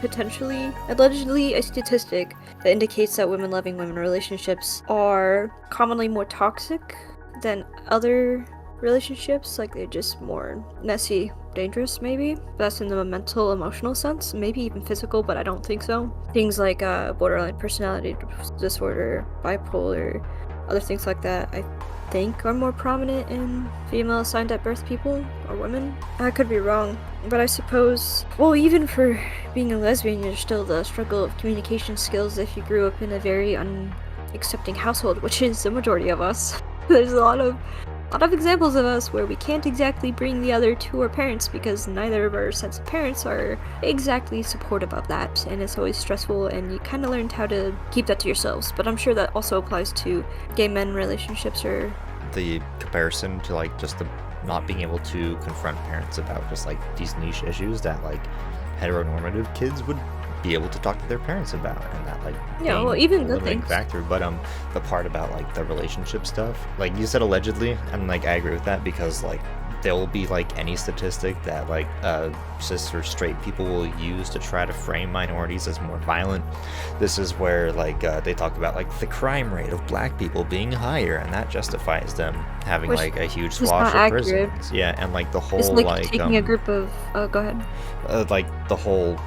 allegedly a statistic that indicates that women loving women relationships are commonly more toxic than other relationships. Like, they're just more messy, dangerous, maybe. That's in the mental, emotional sense, maybe even physical, but I don't think so. Things like borderline personality disorder, bipolar, other things like that, I think are more prominent in female assigned at birth people or women. I could be wrong, but I suppose, well, even for being a lesbian, there's still the struggle of communication skills if you grew up in a very unaccepting household, which is the majority of us. There's a lot of examples of us where we can't exactly bring the other to our parents, because neither of our sets of parents are exactly supportive of that, and it's always stressful, and you kind of learned how to keep that to yourselves. But I'm sure that also applies to gay men relationships, or the comparison to, like, just the not being able to confront parents about just, like, these niche issues that, like, heteronormative kids would be able to talk to their parents about, and that, like, yeah, well, even the limiting things factor. But the part about, like, the relationship stuff, like you said, allegedly, and, like, I agree with that, because, like, there will be like any statistic that like cis or straight people will use to try to frame minorities as more violent. This is where like they talk about like the crime rate of black people being higher, and that justifies them having like a huge swash of prisons. Yeah, and like the whole it's like taking a group of go ahead. Like the whole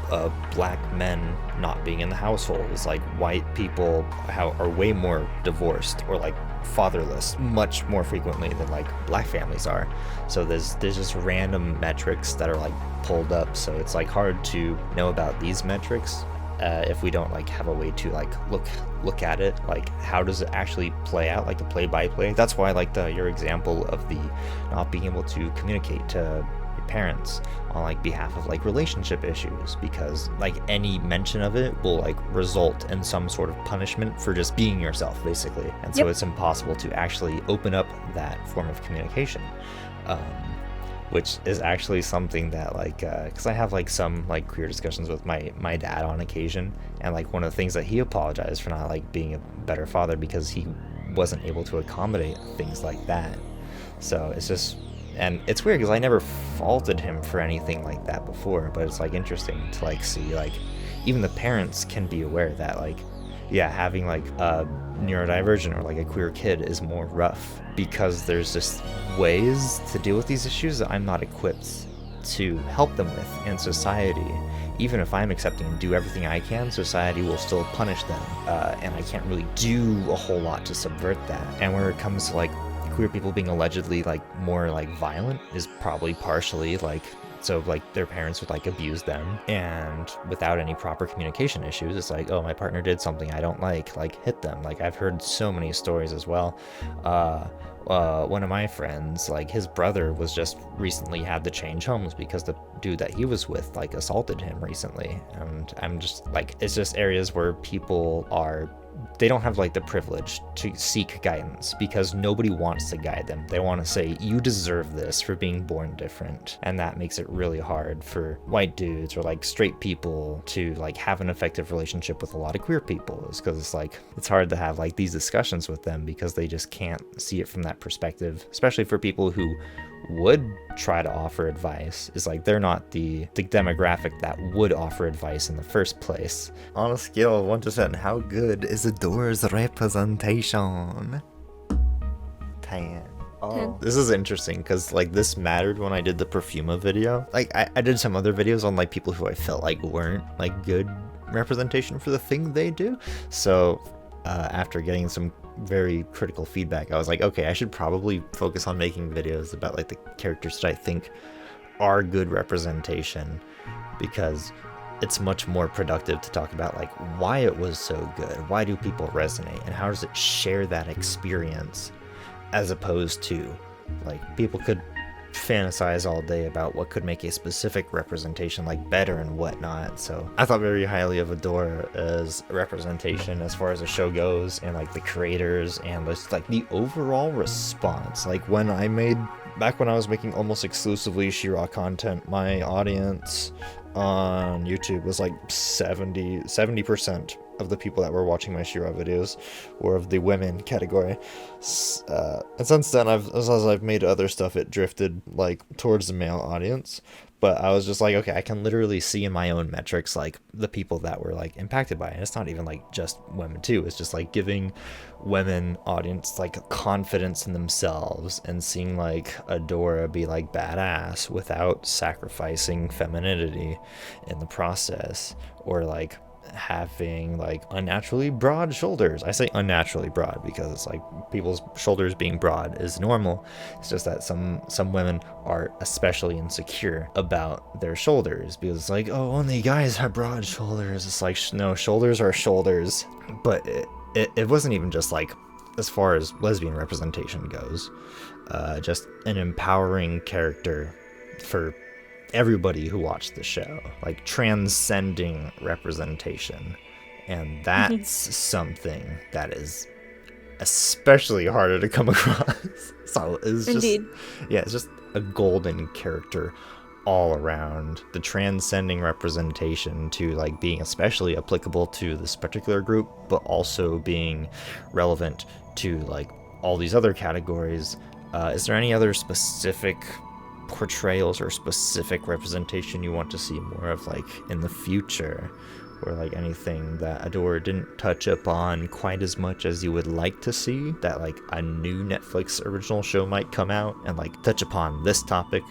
black men not being in the household is like white people are way more divorced or like fatherless much more frequently than like black families are. So there's just random metrics that are like pulled up, so it's like hard to know about these metrics if we don't like have a way to like look at it, like how does it actually play out, like the play-by-play. That's why like your example of the not being able to communicate to your parents on like behalf of like relationship issues, because like any mention of it will like result in some sort of punishment for just being yourself basically, and so it's impossible to actually open up that form of communication, which is actually something that like because I have like some like queer discussions with my dad on occasion, and like one of the things that he apologized for not like being a better father because he wasn't able to accommodate things like that. So it's just, and it's weird because I never faulted him for anything like that before, but it's like interesting to like see like even the parents can be aware that like, yeah, having like a neurodivergent or like a queer kid is more rough because there's just ways to deal with these issues that I'm not equipped to help them with in society. Even if I'm accepting and do everything I can, society will still punish them, and I can't really do a whole lot to subvert that. And where it comes to like queer people being allegedly like more like violent is probably partially like, so like their parents would like abuse them, and without any proper communication issues, it's like, oh, my partner did something I don't like hit them. Like I've heard so many stories as well. One of my friends, like his brother was just recently had to change homes because the dude that he was with like assaulted him recently. And I'm just like, it's just areas where people they don't have like the privilege to seek guidance because nobody wants to guide them. They want to say, you deserve this for being born different. And that makes it really hard for white dudes or like straight people to like have an effective relationship with a lot of queer people, is because it's like, it's hard to have like these discussions with them because they just can't see it from that perspective, especially for people who would try to offer advice. Is like they're not the demographic that would offer advice in the first place. On a scale of 1 to 10, how good is Adora's representation? 10. Oh, this is interesting because like this mattered when I did the Perfuma video. Like I did some other videos on like people who I felt like weren't like good representation for the thing they do. So after getting some very critical feedback, I was like, okay, I should probably focus on making videos about like the characters that I think are good representation, because it's much more productive to talk about like why it was so good, why do people resonate, and how does it share that experience, as opposed to like people could fantasize all day about what could make a specific representation like better and whatnot. So I thought very highly of Adora as a representation as far as the show goes, and like the creators and just like the overall response. Like back when I was making almost exclusively She-Ra content, my audience on YouTube was like 70% of the people that were watching my She-Ra videos were of the women category. And since then, as I've made other stuff, it drifted like towards the male audience. But I was just like, okay, I can literally see in my own metrics like the people that were like impacted by it. And it's not even like just women too. It's just like giving women audience like confidence in themselves, and seeing like Adora be like badass without sacrificing femininity in the process, or like having like unnaturally broad shoulders. I say unnaturally broad because it's like people's shoulders being broad is normal. It's just that some women are especially insecure about their shoulders because it's like, oh, only guys have broad shoulders. It's like, no, shoulders are shoulders. But it wasn't even just like, as far as lesbian representation goes, just an empowering character for everybody who watched the show, like transcending representation. And that's something that is especially harder to come across. So it's just, it's just a golden character all around. The transcending representation to like being especially applicable to this particular group, but also being relevant to like all these other categories. Is there any other specific portrayals or specific representation you want to see more of, like, in the future, or like anything that Adora didn't touch upon quite as much as you would like to see, that like a new Netflix original show might come out and like touch upon this topic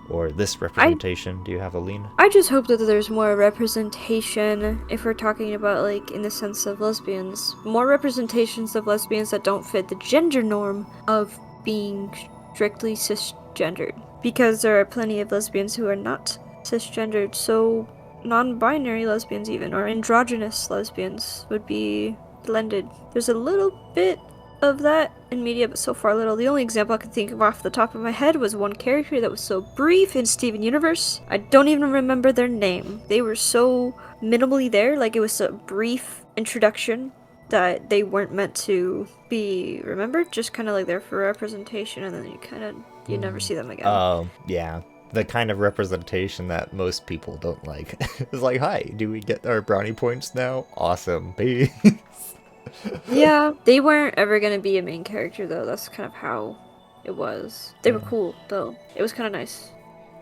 or this representation? Do you have a lean? I just hope that there's more representation, if we're talking about like in the sense of lesbians, more representations of lesbians that don't fit the gender norm of being strictly cisgendered, because there are plenty of lesbians who are not cisgendered, so non-binary lesbians even, or androgynous lesbians would be blended. There's a little bit of that in media, but so far little. The only example I can think of off the top of my head was one character that was so brief in Steven Universe. I don't even remember their name. They were so minimally there, like it was a brief introduction that they weren't meant to be remembered, just kind of like there for representation, and then you never see them again. Oh, yeah. The kind of representation that most people don't like. It's like, hi, do we get our brownie points now? Awesome, peace. Yeah, they weren't ever gonna be a main character though. That's kind of how it was. They were cool though. It was kind of nice.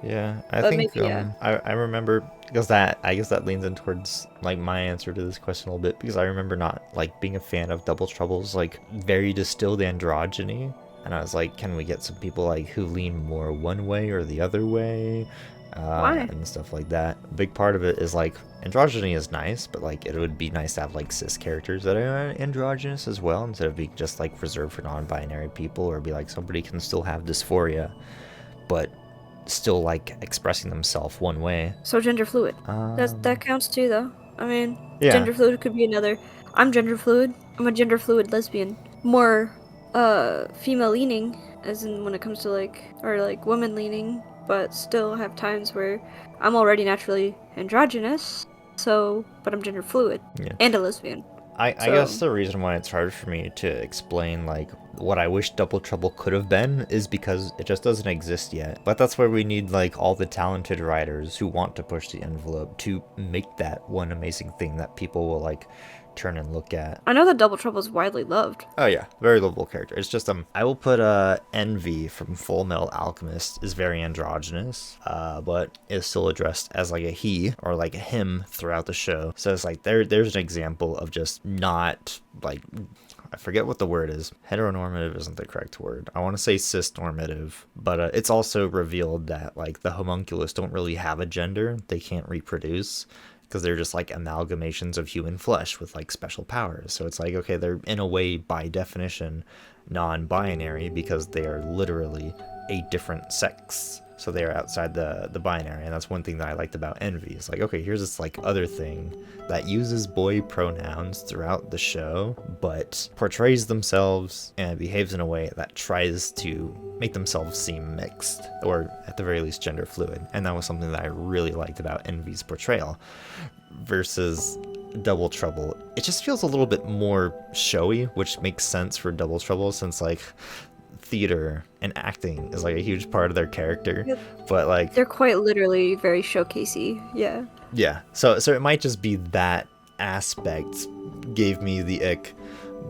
Yeah, I But think maybe, yeah. I remember, because I guess that leans in towards like my answer to this question a little bit, because I remember not like being a fan of Double Trouble's like very distilled androgyny. And I was like, can we get some people like who lean more one way or the other way? Why? And stuff like that. A big part of it is like androgyny is nice, but like it would be nice to have like cis characters that are androgynous as well, instead of being just like reserved for non-binary people, or be like somebody can still have dysphoria, but still like expressing themselves one way. So gender fluid. That counts too though. I mean, Yeah. gender fluid could be another. I'm gender fluid. I'm a gender fluid lesbian. More female leaning, as in when it comes to like, or like woman leaning, but still have times where I'm already naturally androgynous, but I'm gender fluid. Yeah. And a lesbian. I guess the reason why it's hard for me to explain like what I wish Double Trouble could have been is because it just doesn't exist yet. But that's where we need like all the talented writers who want to push the envelope to make that one amazing thing that people will like turn and look at. I know that Double Trouble is widely loved. Oh yeah, very lovable character. It's just I will put Envy from Full Metal Alchemist is very androgynous, but is still addressed as like a he or like a him throughout the show. So it's like there's an example of just not like, I forget what the word is. Heteronormative isn't the correct word. I want to say cisnormative, but it's also revealed that like the homunculus don't really have a gender. They can't reproduce, because they're just like amalgamations of human flesh with like special powers. So it's like, okay, they're in a way by definition non-binary, because they are literally a different sex. So they are outside the binary. And that's one thing that I liked about Envy. It's like, okay, here's this like other thing that uses boy pronouns throughout the show, but portrays themselves and behaves in a way that tries to make themselves seem mixed, or at the very least gender fluid. And that was something that I really liked about Envy's portrayal. Versus Double Trouble, it just feels a little bit more showy, which makes sense for Double Trouble, since like theater and acting is like a huge part of their character. Yep. But like they're quite literally very showcasey. Yeah, so it might just be that aspect gave me the ick.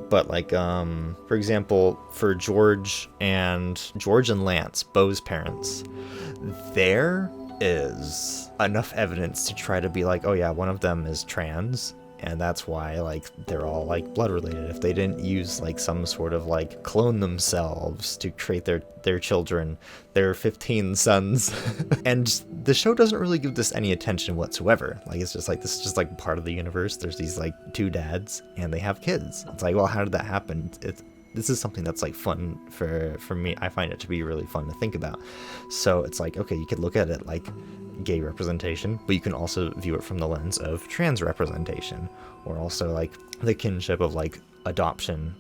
But like for example, for George and Lance, Beau's parents, there is enough evidence to try to be like, oh yeah, one of them is trans, and that's why like they're all like blood related. If they didn't use like some sort of like clone themselves to create their children, their 15 sons. And the show doesn't really give this any attention whatsoever. Like it's just like, this is just like part of the universe. There's these like two dads and they have kids. It's like, well, how did that happen? This is something that's like fun for me. I find it to be really fun to think about. So it's like, okay, you could look at it like gay representation, but you can also view it from the lens of trans representation, or also like the kinship of like adoption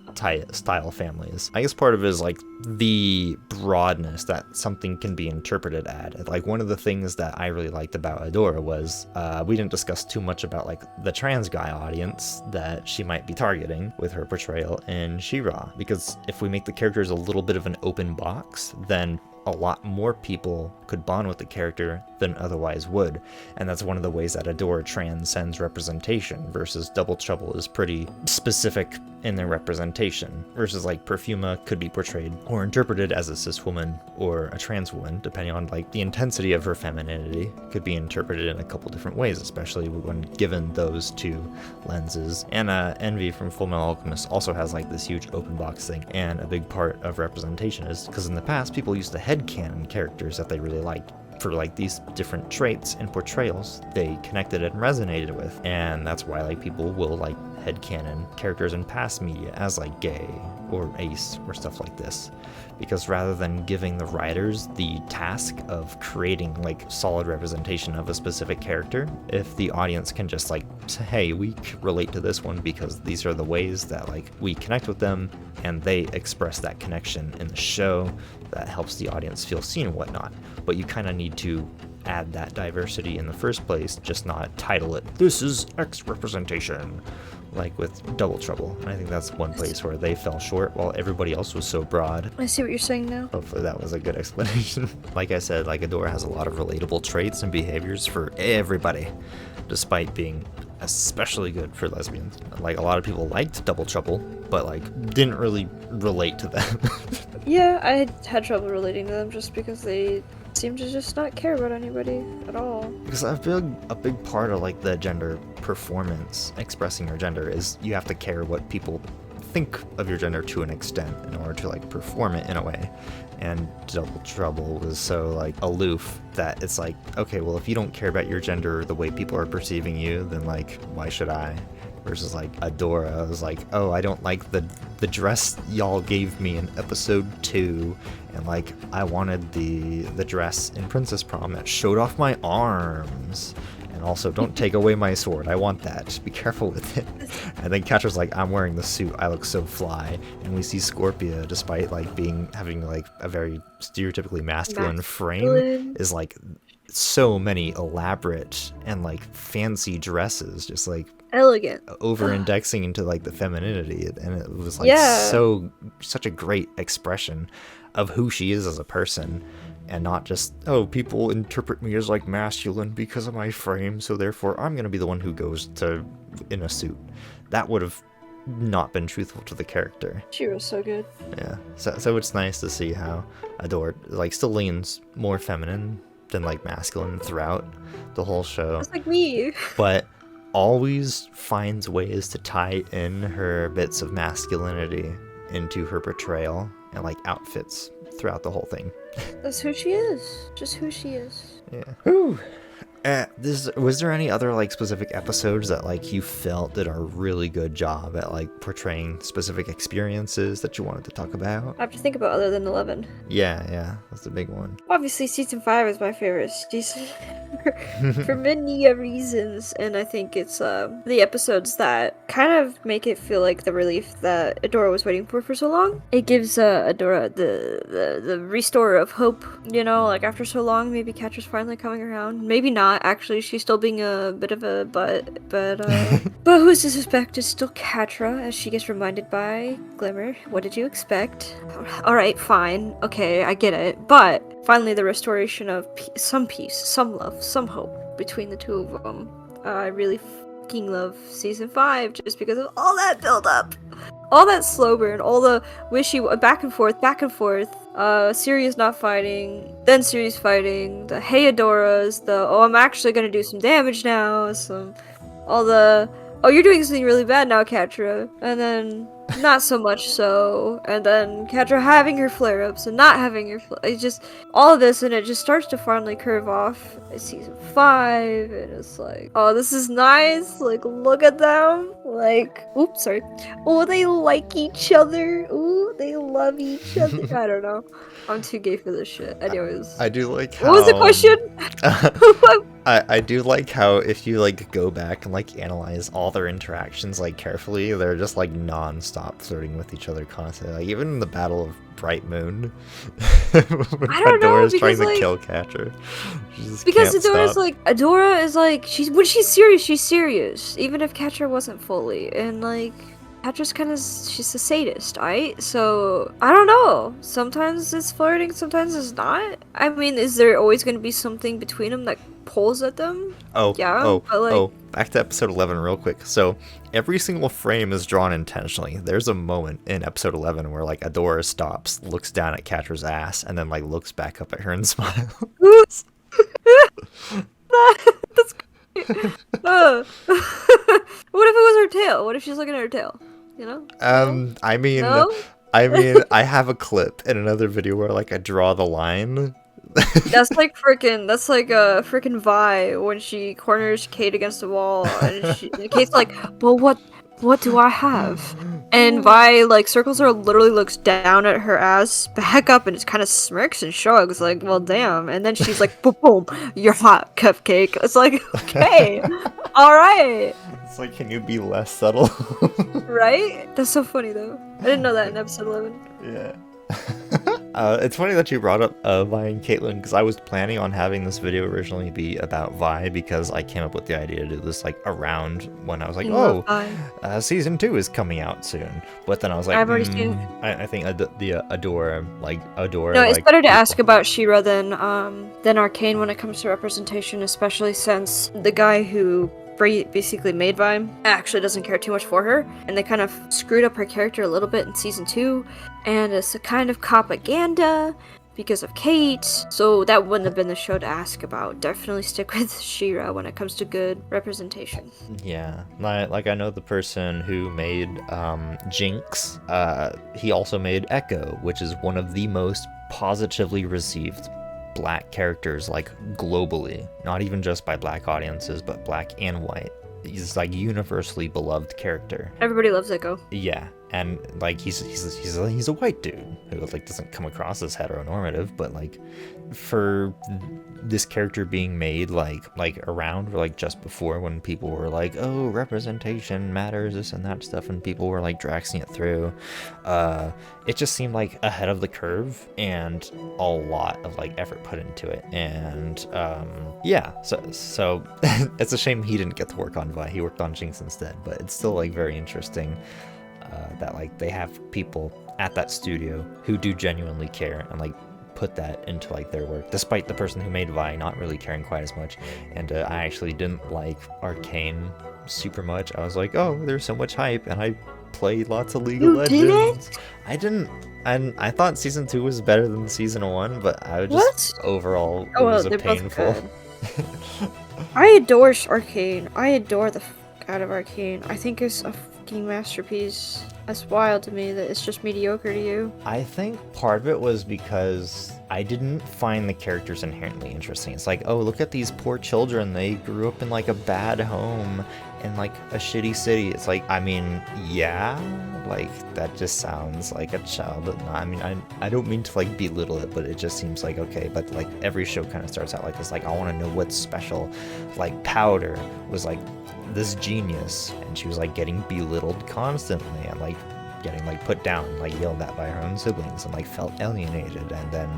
style families. I guess part of it is like the broadness that something can be interpreted at. Like one of the things that I really liked about Adora was we didn't discuss too much about like the trans guy audience that she might be targeting with her portrayal in She-Ra, because if we make the characters a little bit of an open box, then a lot more people could bond with the character than otherwise would. And that's one of the ways that Adora transcends representation, versus Double Trouble is pretty specific in their representation, versus like Perfuma could be portrayed or interpreted as a cis woman or a trans woman, depending on like the intensity of her femininity, could be interpreted in a couple different ways, especially when given those two lenses. And Envy from Fullmetal Alchemist also has like this huge open box thing, and a big part of representation is because in the past people used to headcanon characters that they really liked for like these different traits and portrayals they connected and resonated with, and that's why like people will like headcanon characters in past media as like gay or ace or stuff like this, because rather than giving the writers the task of creating like solid representation of a specific character, if the audience can just like say, hey, we relate to this one because these are the ways that like we connect with them, and they express that connection in the show, that helps the audience feel seen and whatnot. But you kind of need to add that diversity in the first place, just not title it, this is X representation, like with Double Trouble. And I think that's one place where they fell short while everybody else was so broad. I see what you're saying now. Hopefully that was a good explanation. Like I said, like Adora has a lot of relatable traits and behaviors for everybody, despite being especially good for lesbians. Like a lot of people liked Double Trouble, but like didn't really relate to them. Yeah, I had trouble relating to them just because they seem to just not care about anybody at all. Because I feel a big part of like the gender performance, expressing your gender, is you have to care what people think of your gender to an extent in order to like perform it in a way. And Double Trouble was so like aloof that it's like, okay, well if you don't care about your gender or the way people are perceiving you, then like why should I? Versus like Adora was like, oh, I don't like the dress y'all gave me in episode 2, and like I wanted the dress in Princess Prom that showed off my arms, and also don't take away my sword, I want that, just be careful with it. And then Catra's like, I'm wearing the suit, I look so fly. And we see Scorpia, despite like having like a very stereotypically masculine frame, is like so many elaborate and like fancy dresses, just like elegant, over-indexing into like the femininity, and it was like such a great expression of who she is as a person, and not just, oh, people interpret me as like masculine because of my frame, so therefore I'm gonna be the one who goes to in a suit. That would have not been truthful to the character. She was so good. Yeah, so it's nice to see how Adora like still leans more feminine than like masculine throughout the whole show. It's like me. But always finds ways to tie in her bits of masculinity into her portrayal and like outfits throughout the whole thing. That's who she is. Just who she is. Yeah. Whew. Was there any other like specific episodes that like you felt did a really good job at like portraying specific experiences that you wanted to talk about? I have to think about other than 11. Yeah, that's the big one. Obviously, season 5 is my favorite season for many reasons, and I think it's the episodes that kind of make it feel like the relief that Adora was waiting for so long. It gives Adora the restore of hope, you know, like after so long, maybe Catra's finally coming around. Maybe not. Actually, she's still being a bit of a butt, but who's to suspect is still Catra, as she gets reminded by Glimmer. What did you expect? Alright, fine. Okay, I get it. But finally the restoration of some peace, some love, some hope between the two of them. I really fucking love season 5 just because of all that build up. All that slow burn, all the wishy back and forth, Sirius not fighting, then Sirius fighting, the hey Adoras, the oh I'm actually gonna do some damage now, all the oh you're doing something really bad now, Catra, and then not so much so, and then Catra having her flare-ups and not having her it's just all of this, and it just starts to finally curve off at season 5, and it's like, oh this is nice, like look at them, like oops sorry, oh they like each other, ooh they love each other. I don't know, I'm too gay for this shit. Anyways, I do like how, what was the question? I do like how if you like go back and like analyze all their interactions like carefully, they're just like non-stop flirting with each other constantly. Like even in the Battle of Bright Moon, I don't know, Adora's trying like, to kill Catra. Because Adora is like when she's serious, she's serious. Even if Catra wasn't fully, and like Catra's kind of, she's a sadist, right? So, I don't know. Sometimes it's flirting, sometimes it's not. I mean, is there always going to be something between them that pulls at them? Yeah, but like... Back to episode 11 real quick. So, every single frame is drawn intentionally. There's a moment in episode 11 where, like, Adora stops, looks down at Catra's ass, and then, like, looks back up at her and smiles. That's great. What if it was her tail? What if she's looking at her tail? You know? I mean, No? I have a clip in another video where, like, I draw the line. That's like a freaking Vi when she corners Kate against the wall and Kate's like, well, what do I have? And Vi like circles her, literally looks down at her ass, back up, and just kind of smirks and shrugs like, well, damn. And then she's like, boom, boom, you're hot, cupcake. It's like, okay, all right. It's like, can you be less subtle? Right? That's so funny though. I didn't know that in episode 11. Yeah. It's funny that you brought up Vi and Caitlyn, because I was planning on having this video originally be about Vi, because I came up with the idea to do this like around when I was like, season 2 is coming out soon. But then I was like, I've already seen. I think the Adora. No, it's better to ask about She-Ra than Arcane when it comes to representation, especially since the guy who basically made Vi actually doesn't care too much for her, and they kind of screwed up her character a little bit in season 2, and it's a kind of propaganda because of Kate, so that wouldn't have been the show to ask about. Definitely stick with She-Ra when it comes to good representation. Yeah, like I know the person who made Jinx, he also made Echo, which is one of the most positively received black characters, like globally, not even just by black audiences, but black and white. He's like universally beloved character. Everybody loves Echo. Yeah, and like he's a white dude who like doesn't come across as heteronormative, but like for this character being made like around or like just before when people were like, oh, representation matters, this and that stuff, and people were like draxing it through, it just seemed like ahead of the curve and a lot of like effort put into it. And yeah, so it's a shame he didn't get to work on Vi. He worked on Jinx instead, but it's still like very interesting that like they have people at that studio who do genuinely care and like put that into like their work, despite the person who made Vi not really caring quite as much. And I actually didn't like Arcane super much. I was like, oh, there's so much hype, and I played lots of League of Legends. I didn't, and I thought season 2 was better than season 1, but I was just overall it was a painful. I adore Arcane. I adore the fuck out of Arcane. I think it's a fucking masterpiece. That's wild to me that it's just mediocre to you. I think part of it was because I didn't find the characters inherently interesting. It's like, oh, look at these poor children. They grew up in like a bad home in like a shitty city. It's like, I mean, yeah, like that just sounds like a child. I mean, I don't mean to like belittle it, but it just seems like, okay, but like every show kind of starts out like this, like I want to know what's special. Like Powder was like this genius, and she was like getting belittled constantly and like getting like put down, like yelled at by her own siblings, and like felt alienated. And then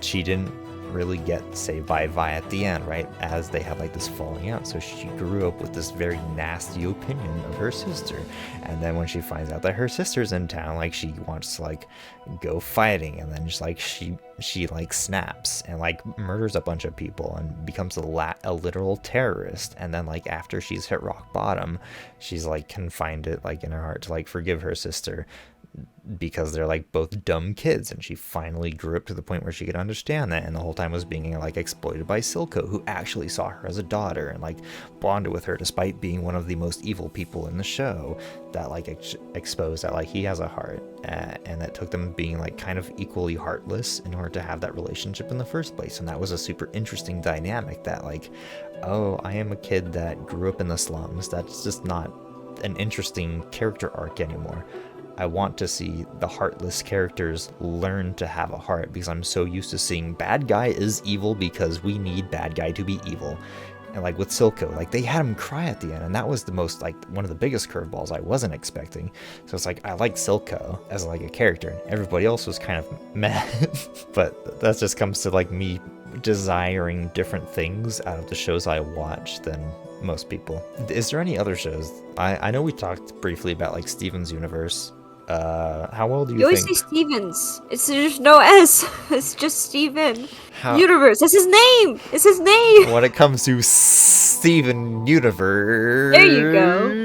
she didn't really get saved by Vi at the end, right, as they had like this falling out. So she grew up with this very nasty opinion of her sister, and then when she finds out that her sister's in town, like she wants to like go fighting, and then just like she like snaps and like murders a bunch of people and becomes a literal terrorist. And then like after she's hit rock bottom, she's like can find it like in her heart to like forgive her sister, because they're like both dumb kids, and she finally grew up to the point where she could understand that, and the whole time was being like exploited by Silco, who actually saw her as a daughter and like bonded with her despite being one of the most evil people in the show, that like exposed that like he has a heart, and that took them being like kind of equally heartless in order to have that relationship in the first place. And that was a super interesting dynamic, that like, oh, I am a kid that grew up in the slums. That's just not an interesting character arc anymore. I want to see the heartless characters learn to have a heart, because I'm so used to seeing bad guy is evil because we need bad guy to be evil. And like with Silco, like they had him cry at the end, and that was the most like one of the biggest curveballs I wasn't expecting. So it's like I like Silco as like a character. Everybody else was kind of meh, but that just comes to like me desiring different things out of the shows I watch than most people. Is there any other shows? I know we talked briefly about like Steven's Universe. How well do You you always think? say Stevens. It's there's no S. It's just Steven. How Universe. That's his name. It's his name. when it comes to Steven Universe, There you go.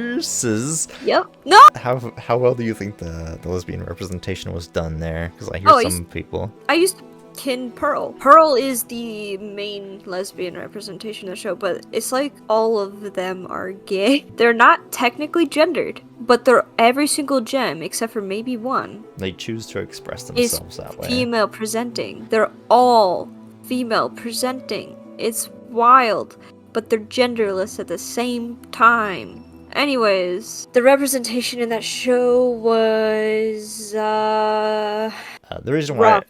Yep. No. how well do you think the lesbian representation was done there? Because I hear Oh, some people. I used to kin Pearl. Pearl is the main lesbian representation of the show, but it's like all of them are gay. They're not technically gendered, but they're every single gem except for maybe one They choose to express is themselves that way. female presenting. They're all female presenting. It's wild, but they're genderless at the same time. Anyways, the representation in that show was The reason why, rough.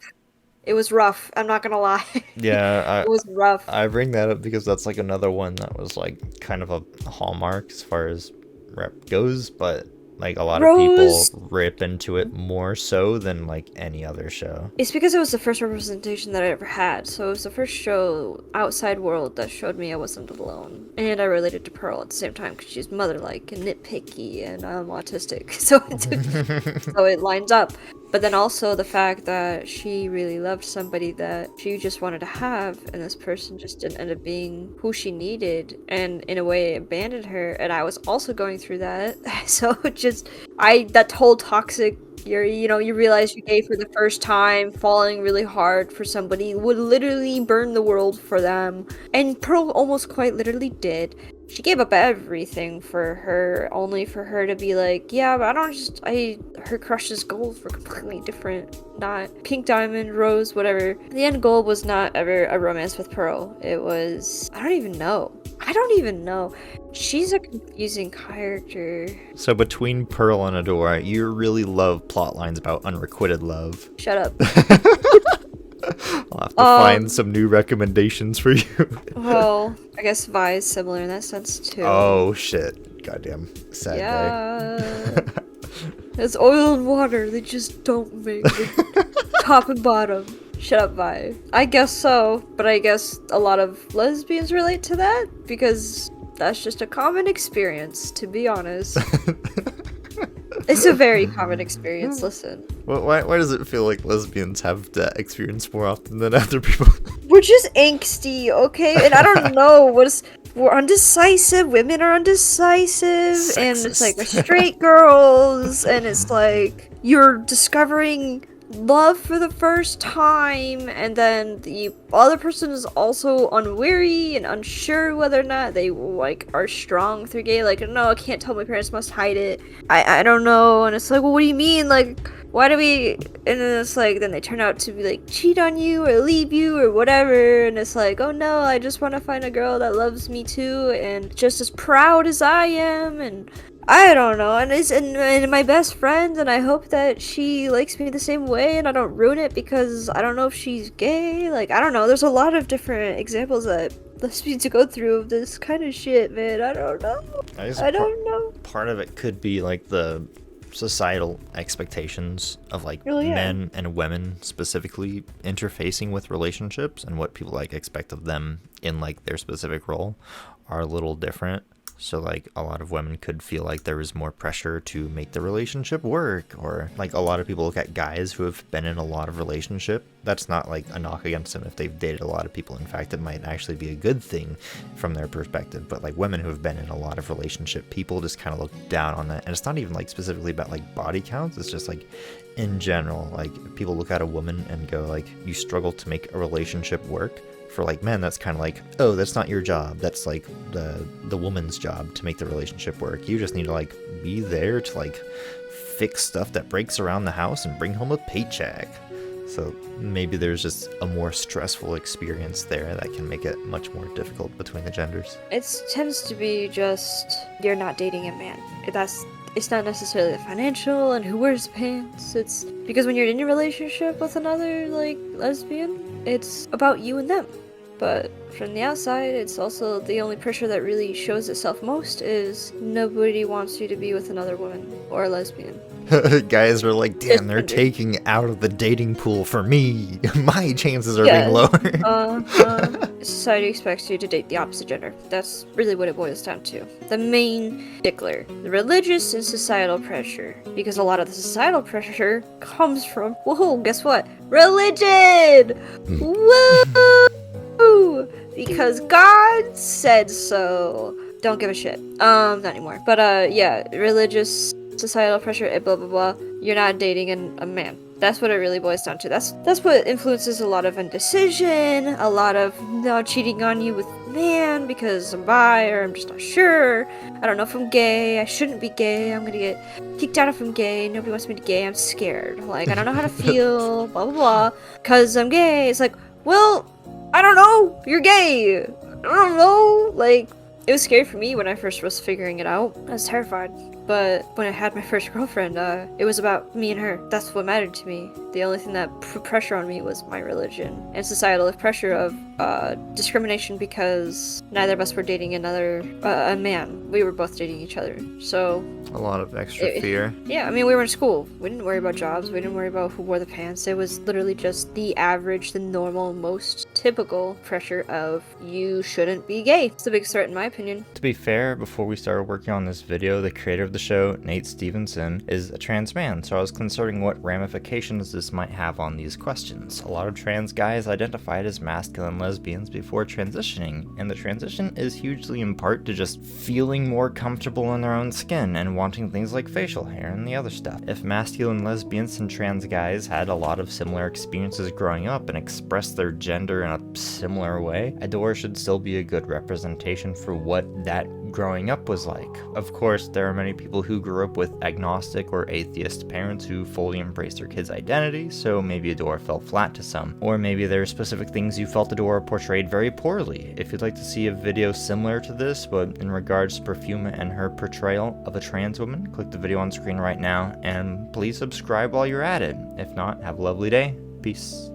It was rough. I'm not gonna lie. yeah, It was rough. I bring that up because that's like another one that was like kind of a hallmark as far as rep goes, but like a lot of Rose- people rip into it more so than like any other show. It's because it was the first representation that I ever had. So it was the first show outside world that showed me I wasn't alone. And I related to Pearl at the same time because she's mother-like and nitpicky and I'm autistic. So it lines up. But then also the fact that she really loved somebody that she just wanted to have, and this person just didn't end up being who she needed, and in a way abandoned her. And I was also going through that. So that whole toxic, you realize you're gay for the first time, falling really hard for somebody would literally burn the world for them. And Pearl almost quite literally did. She gave up everything for her, only for her to be like, yeah, but her crush's goals were completely different. Not pink diamond, rose, whatever. The end goal was not ever a romance with Pearl. It was, I don't even know. She's a confusing character. So between Pearl and Adora, you really love plot lines about unrequited love. Shut up. I'll have to find some new recommendations for you. Well, I guess Vi is similar in that sense too. Oh shit. Goddamn sad day. Yeah. It's oil and water. They just don't make it. Top and bottom. Shut up, Vi. I guess so, but I guess a lot of lesbians relate to that because that's just a common experience, to be honest. It's a very common experience, listen. Why does it feel like lesbians have that experience more often than other people? We're just angsty, okay? And I don't know, we're undecisive, women are undecisive, and it's like we're straight girls, and it's like you're discovering love for the first time, and then the other person is also unwary and unsure whether or not they like are strong through gay. Like, no, I can't tell, my parents must hide it. I don't know. And it's like, well, what do you mean? Like, why do we? And then it's like, then they turn out to be like cheat on you or leave you or whatever. And it's like, oh no, I just want to find a girl that loves me too and just as proud as I am. And I don't know, and my best friend, and I hope that she likes me the same way, and I don't ruin it because I don't know if she's gay. Like, I don't know. There's a lot of different examples that lesbians go through of this kind of shit, man. I don't know. I don't know. Part of it could be like the societal expectations of like men and women specifically interfacing with relationships, and what people like expect of them in like their specific role are a little different. So like a lot of women could feel like there is more pressure to make the relationship work, or like a lot of people look at guys who have been in a lot of relationship. That's not like a knock against them if they've dated a lot of people. In fact, it might actually be a good thing from their perspective. But like women who have been in a lot of relationship, people just kind of look down on that. And it's not even like specifically about like body counts. It's just like in general, like people look at a woman and go like, you struggle to make a relationship work. For like men, that's kind of like, oh, that's not your job. That's like the woman's job to make the relationship work. You just need to like be there to like fix stuff that breaks around the house and bring home a paycheck. So maybe there's just a more stressful experience there that can make it much more difficult between the genders. It tends to be just you're not dating a man. It's not necessarily the financial and who wears pants. It's because when you're in a relationship with another like lesbian, it's about you and them. But from the outside, it's also the only pressure that really shows itself most is nobody wants you to be with another woman or a lesbian. Guys were like, damn, they're taking out of the dating pool for me. My chances are being lower. Society expects you to date the opposite gender. That's really what it boils down to. The main stickler, the religious and societal pressure. Because a lot of the societal pressure comes from, whoa, guess what? Religion! Woo! Because God said so. Don't give a shit. Not anymore. But, yeah, religious, societal pressure, blah, blah, blah. You're not dating a man. That's what it really boils down to. That's what influences a lot of indecision, a lot of not cheating on you with man because I'm bi or I'm just not sure. I don't know if I'm gay. I shouldn't be gay. I'm gonna get kicked out if I'm gay. Nobody wants me to be gay. I'm scared. Like, I don't know how to feel, blah, blah, blah. Because I'm gay. It's like, well, I don't know. You're gay. I don't know. Like, it was scary for me when I first was figuring it out. I was terrified. But when I had my first girlfriend, it was about me and her. That's what mattered to me. The only thing that put pressure on me was my religion. And societal pressure of discrimination because neither of us were dating a man. We were both dating each other. So a lot of extra fear. Yeah, I mean, we were in school. We didn't worry about jobs. We didn't worry about who wore the pants. It was literally just the average, the normal, most typical pressure of you shouldn't be gay. It's the biggest threat in my opinion. To be fair, before we started working on this video, the creator of the show, Nate Stevenson, is a trans man, so I was considering what ramifications this might have on these questions. A lot of trans guys identified as masculine lesbians before transitioning, and the transition is hugely in part to just feeling more comfortable in their own skin and wanting things like facial hair and the other stuff. If masculine lesbians and trans guys had a lot of similar experiences growing up and expressed their gender in a similar way, Adora should still be a good representation for what that growing up was like. Of course, there are many people who grew up with agnostic or atheist parents who fully embraced their kids' identity, so maybe Adora fell flat to some. Or maybe there are specific things you felt Adora portrayed very poorly. If you'd like to see a video similar to this, but in regards to Perfuma and her portrayal of a trans woman, click the video on screen right now, and please subscribe while you're at it. If not, have a lovely day. Peace.